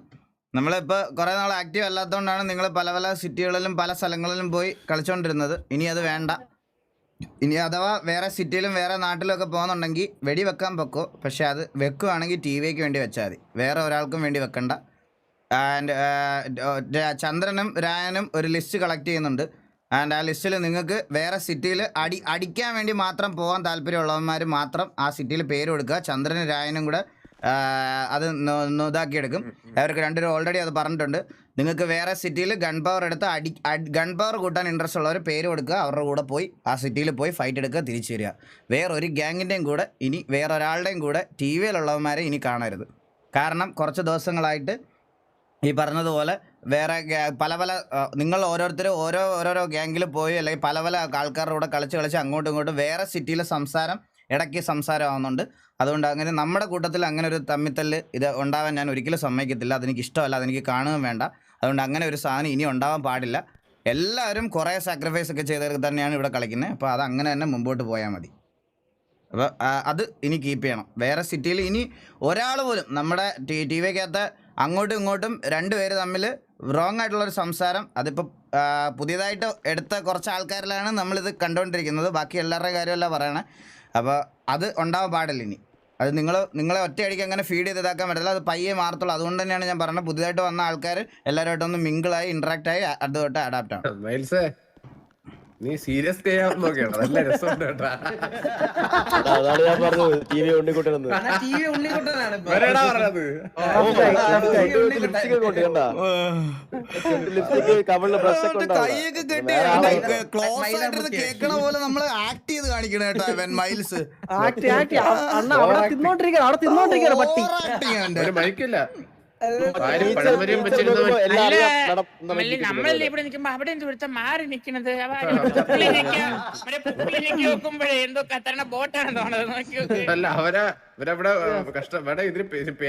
നമ്മളിപ്പോൾ കുറേ നാൾ ആക്റ്റീവ് അല്ലാത്തതുകൊണ്ടാണ് നിങ്ങൾ പല സിറ്റികളിലും പല സ്ഥലങ്ങളിലും പോയി കളിച്ചുകൊണ്ടിരുന്നത്. ഇനി അത് വേണ്ട. ഇനി അഥവാ വേറെ സിറ്റിയിലും വേറെ നാട്ടിലും ഒക്കെ പോകുന്നുണ്ടെങ്കിൽ വെടി വെക്കാൻ പൊക്കോ. പക്ഷെ അത് വെക്കുകയാണെങ്കിൽ ടി വിക്ക് വേണ്ടി വെച്ചാൽ മതി. വേറെ ഒരാൾക്കും വേണ്ടി വെക്കണ്ട. ആൻഡ് ചന്ദ്രനും രായനും ഒരു ലിസ്റ്റ് കളക്ട് ചെയ്യുന്നുണ്ട്. ആൻഡ് ആ ലിസ്റ്റിൽ നിങ്ങൾക്ക് വേറെ സിറ്റിയിൽ അടിക്കാൻ വേണ്ടി മാത്രം പോകാൻ താല്പര്യമുള്ളവന്മാർ മാത്രം ആ സിറ്റിയിൽ പേര് കൊടുക്കുക. ചന്ദ്രനും രായനും കൂടെ അത് ഇതാക്കിയെടുക്കും. അവർക്ക് രണ്ടുപേരും ഓൾറെഡി അത് പറഞ്ഞിട്ടുണ്ട്. നിങ്ങൾക്ക് വേറെ സിറ്റിയിൽ ഗൺ പവർ എടുത്ത് ഗൺ പവർ കൂട്ടാൻ ഇൻട്രസ്റ്റ് ഉള്ളവർ പേര് കൊടുക്കുക. അവരുടെ കൂടെ പോയി ആ സിറ്റിയിൽ പോയി ഫൈറ്റ് എടുക്കുക, തിരിച്ചു വരിക. വേറൊരു ഗ്യാങ്ങിൻ്റെയും കൂടെ ഇനി വേറൊരാളുടെയും കൂടെ ടി വിയിലുള്ളവന്മാരെ ഇനി കാണരുത്. കാരണം കുറച്ച് ദിവസങ്ങളായിട്ട് ഈ പറഞ്ഞതുപോലെ വേറെ പല നിങ്ങൾ ഓരോരുത്തരും ഓരോരോ ഗ്യാങ്ങിൽ പോയി അല്ലെങ്കിൽ പല ആൾക്കാരുടെ കൂടെ കളിച്ച് അങ്ങോട്ടും ഇങ്ങോട്ടും വേറെ സിറ്റിയിലെ ഇടയ്ക്ക് സംസാരം ആവുന്നുണ്ട്. അതുകൊണ്ട് അങ്ങനെ നമ്മുടെ കൂട്ടത്തിൽ അങ്ങനെ ഒരു തമ്മിത്തല്ല് ഇത് ഉണ്ടാവാൻ ഞാൻ ഒരിക്കലും സമ്മതിക്കത്തില്ല. അതെനിക്ക് ഇഷ്ടമല്ല, അതെനിക്ക് കാണുകയും വേണ്ട. അതുകൊണ്ട് അങ്ങനെ ഒരു സാധനം ഇനി ഉണ്ടാവാൻ പാടില്ല. എല്ലാവരും കുറേ സാക്രിഫൈസ് ഒക്കെ ചെയ്ത് തന്നെയാണ് ഇവിടെ കളിക്കുന്നത്. അപ്പോൾ അത് അങ്ങനെ തന്നെ മുമ്പോട്ട് പോയാൽ മതി. അപ്പോൾ അത് ഇനി കീപ്പ് ചെയ്യണം. വേറെ സിറ്റിയിൽ ഇനി ഒരാൾ പോലും നമ്മുടെ ടി വിക്കകത്ത് അങ്ങോട്ടും ഇങ്ങോട്ടും രണ്ടുപേര് തമ്മിൽ റോങ് ആയിട്ടുള്ളൊരു സംസാരം, അതിപ്പോൾ പുതിയതായിട്ട് എടുത്ത കുറച്ച് ആൾക്കാരിലാണ് നമ്മളിത് കണ്ടുകൊണ്ടിരിക്കുന്നത്. ബാക്കി എല്ലാവരുടെയും കാര്യമല്ല പറയണേ. അപ്പോൾ അത് ഉണ്ടാവാൻ പാടില്ല ഇനി. അത് നിങ്ങളെ ഒറ്റയടിക്ക് അങ്ങനെ ഫീഡ് ചെയ്ത് ഇതാക്കാൻ പറ്റില്ല. അത് പയ്യെ മാറത്തുള്ളൂ. അതുകൊണ്ട് തന്നെയാണ് ഞാൻ പറഞ്ഞത് പുതിയതായിട്ട് വന്ന ആൾക്കാർ എല്ലാവരുമായിട്ടൊന്ന് മിങ്കിളായി ഇൻട്രാക്ട് ആയി അത് തൊട്ട് അഡാപ്റ്റ് ആണ്. നീ സീരിയസ് ചെയ്യാൻ നോക്കിയാണ്. നല്ല രസമുണ്ട് കേട്ടാ. അതാണ് ഞാൻ പറഞ്ഞത് ടി വി ഉണ്ണിക്കുട്ടനെന്ന്. ഇവരെടാ പറഞ്ഞത്. ലിപ്സ്റ്റിക് കൊണ്ട് കണ്ടാ, ലിപ്സ്റ്റിക് കവിളില് ബ്രഷ് ഒക്കെ കൈയൊക്കെ കെട്ടി ക്ലോസ് ആയിട്ട് കേൾക്കണ പോലെ നമ്മള് ആക്ട് ചെയ്ത് കാണിക്കണ കേട്ടോ മൈൽസ്. മൈക്കില്ല. നമ്മളല്ലേ ഇവിടെ നിൽക്കുമ്പോ അവിടെ എന്ത് മാറി നിക്കണത്? നോക്കുമ്പോഴേ എന്തോ കത്തരണ ബോട്ടാണ് തോന്നുന്നത്. അല്ല അവരവിടെ കഷ്ടം. ഇവിടെ ഇതിന്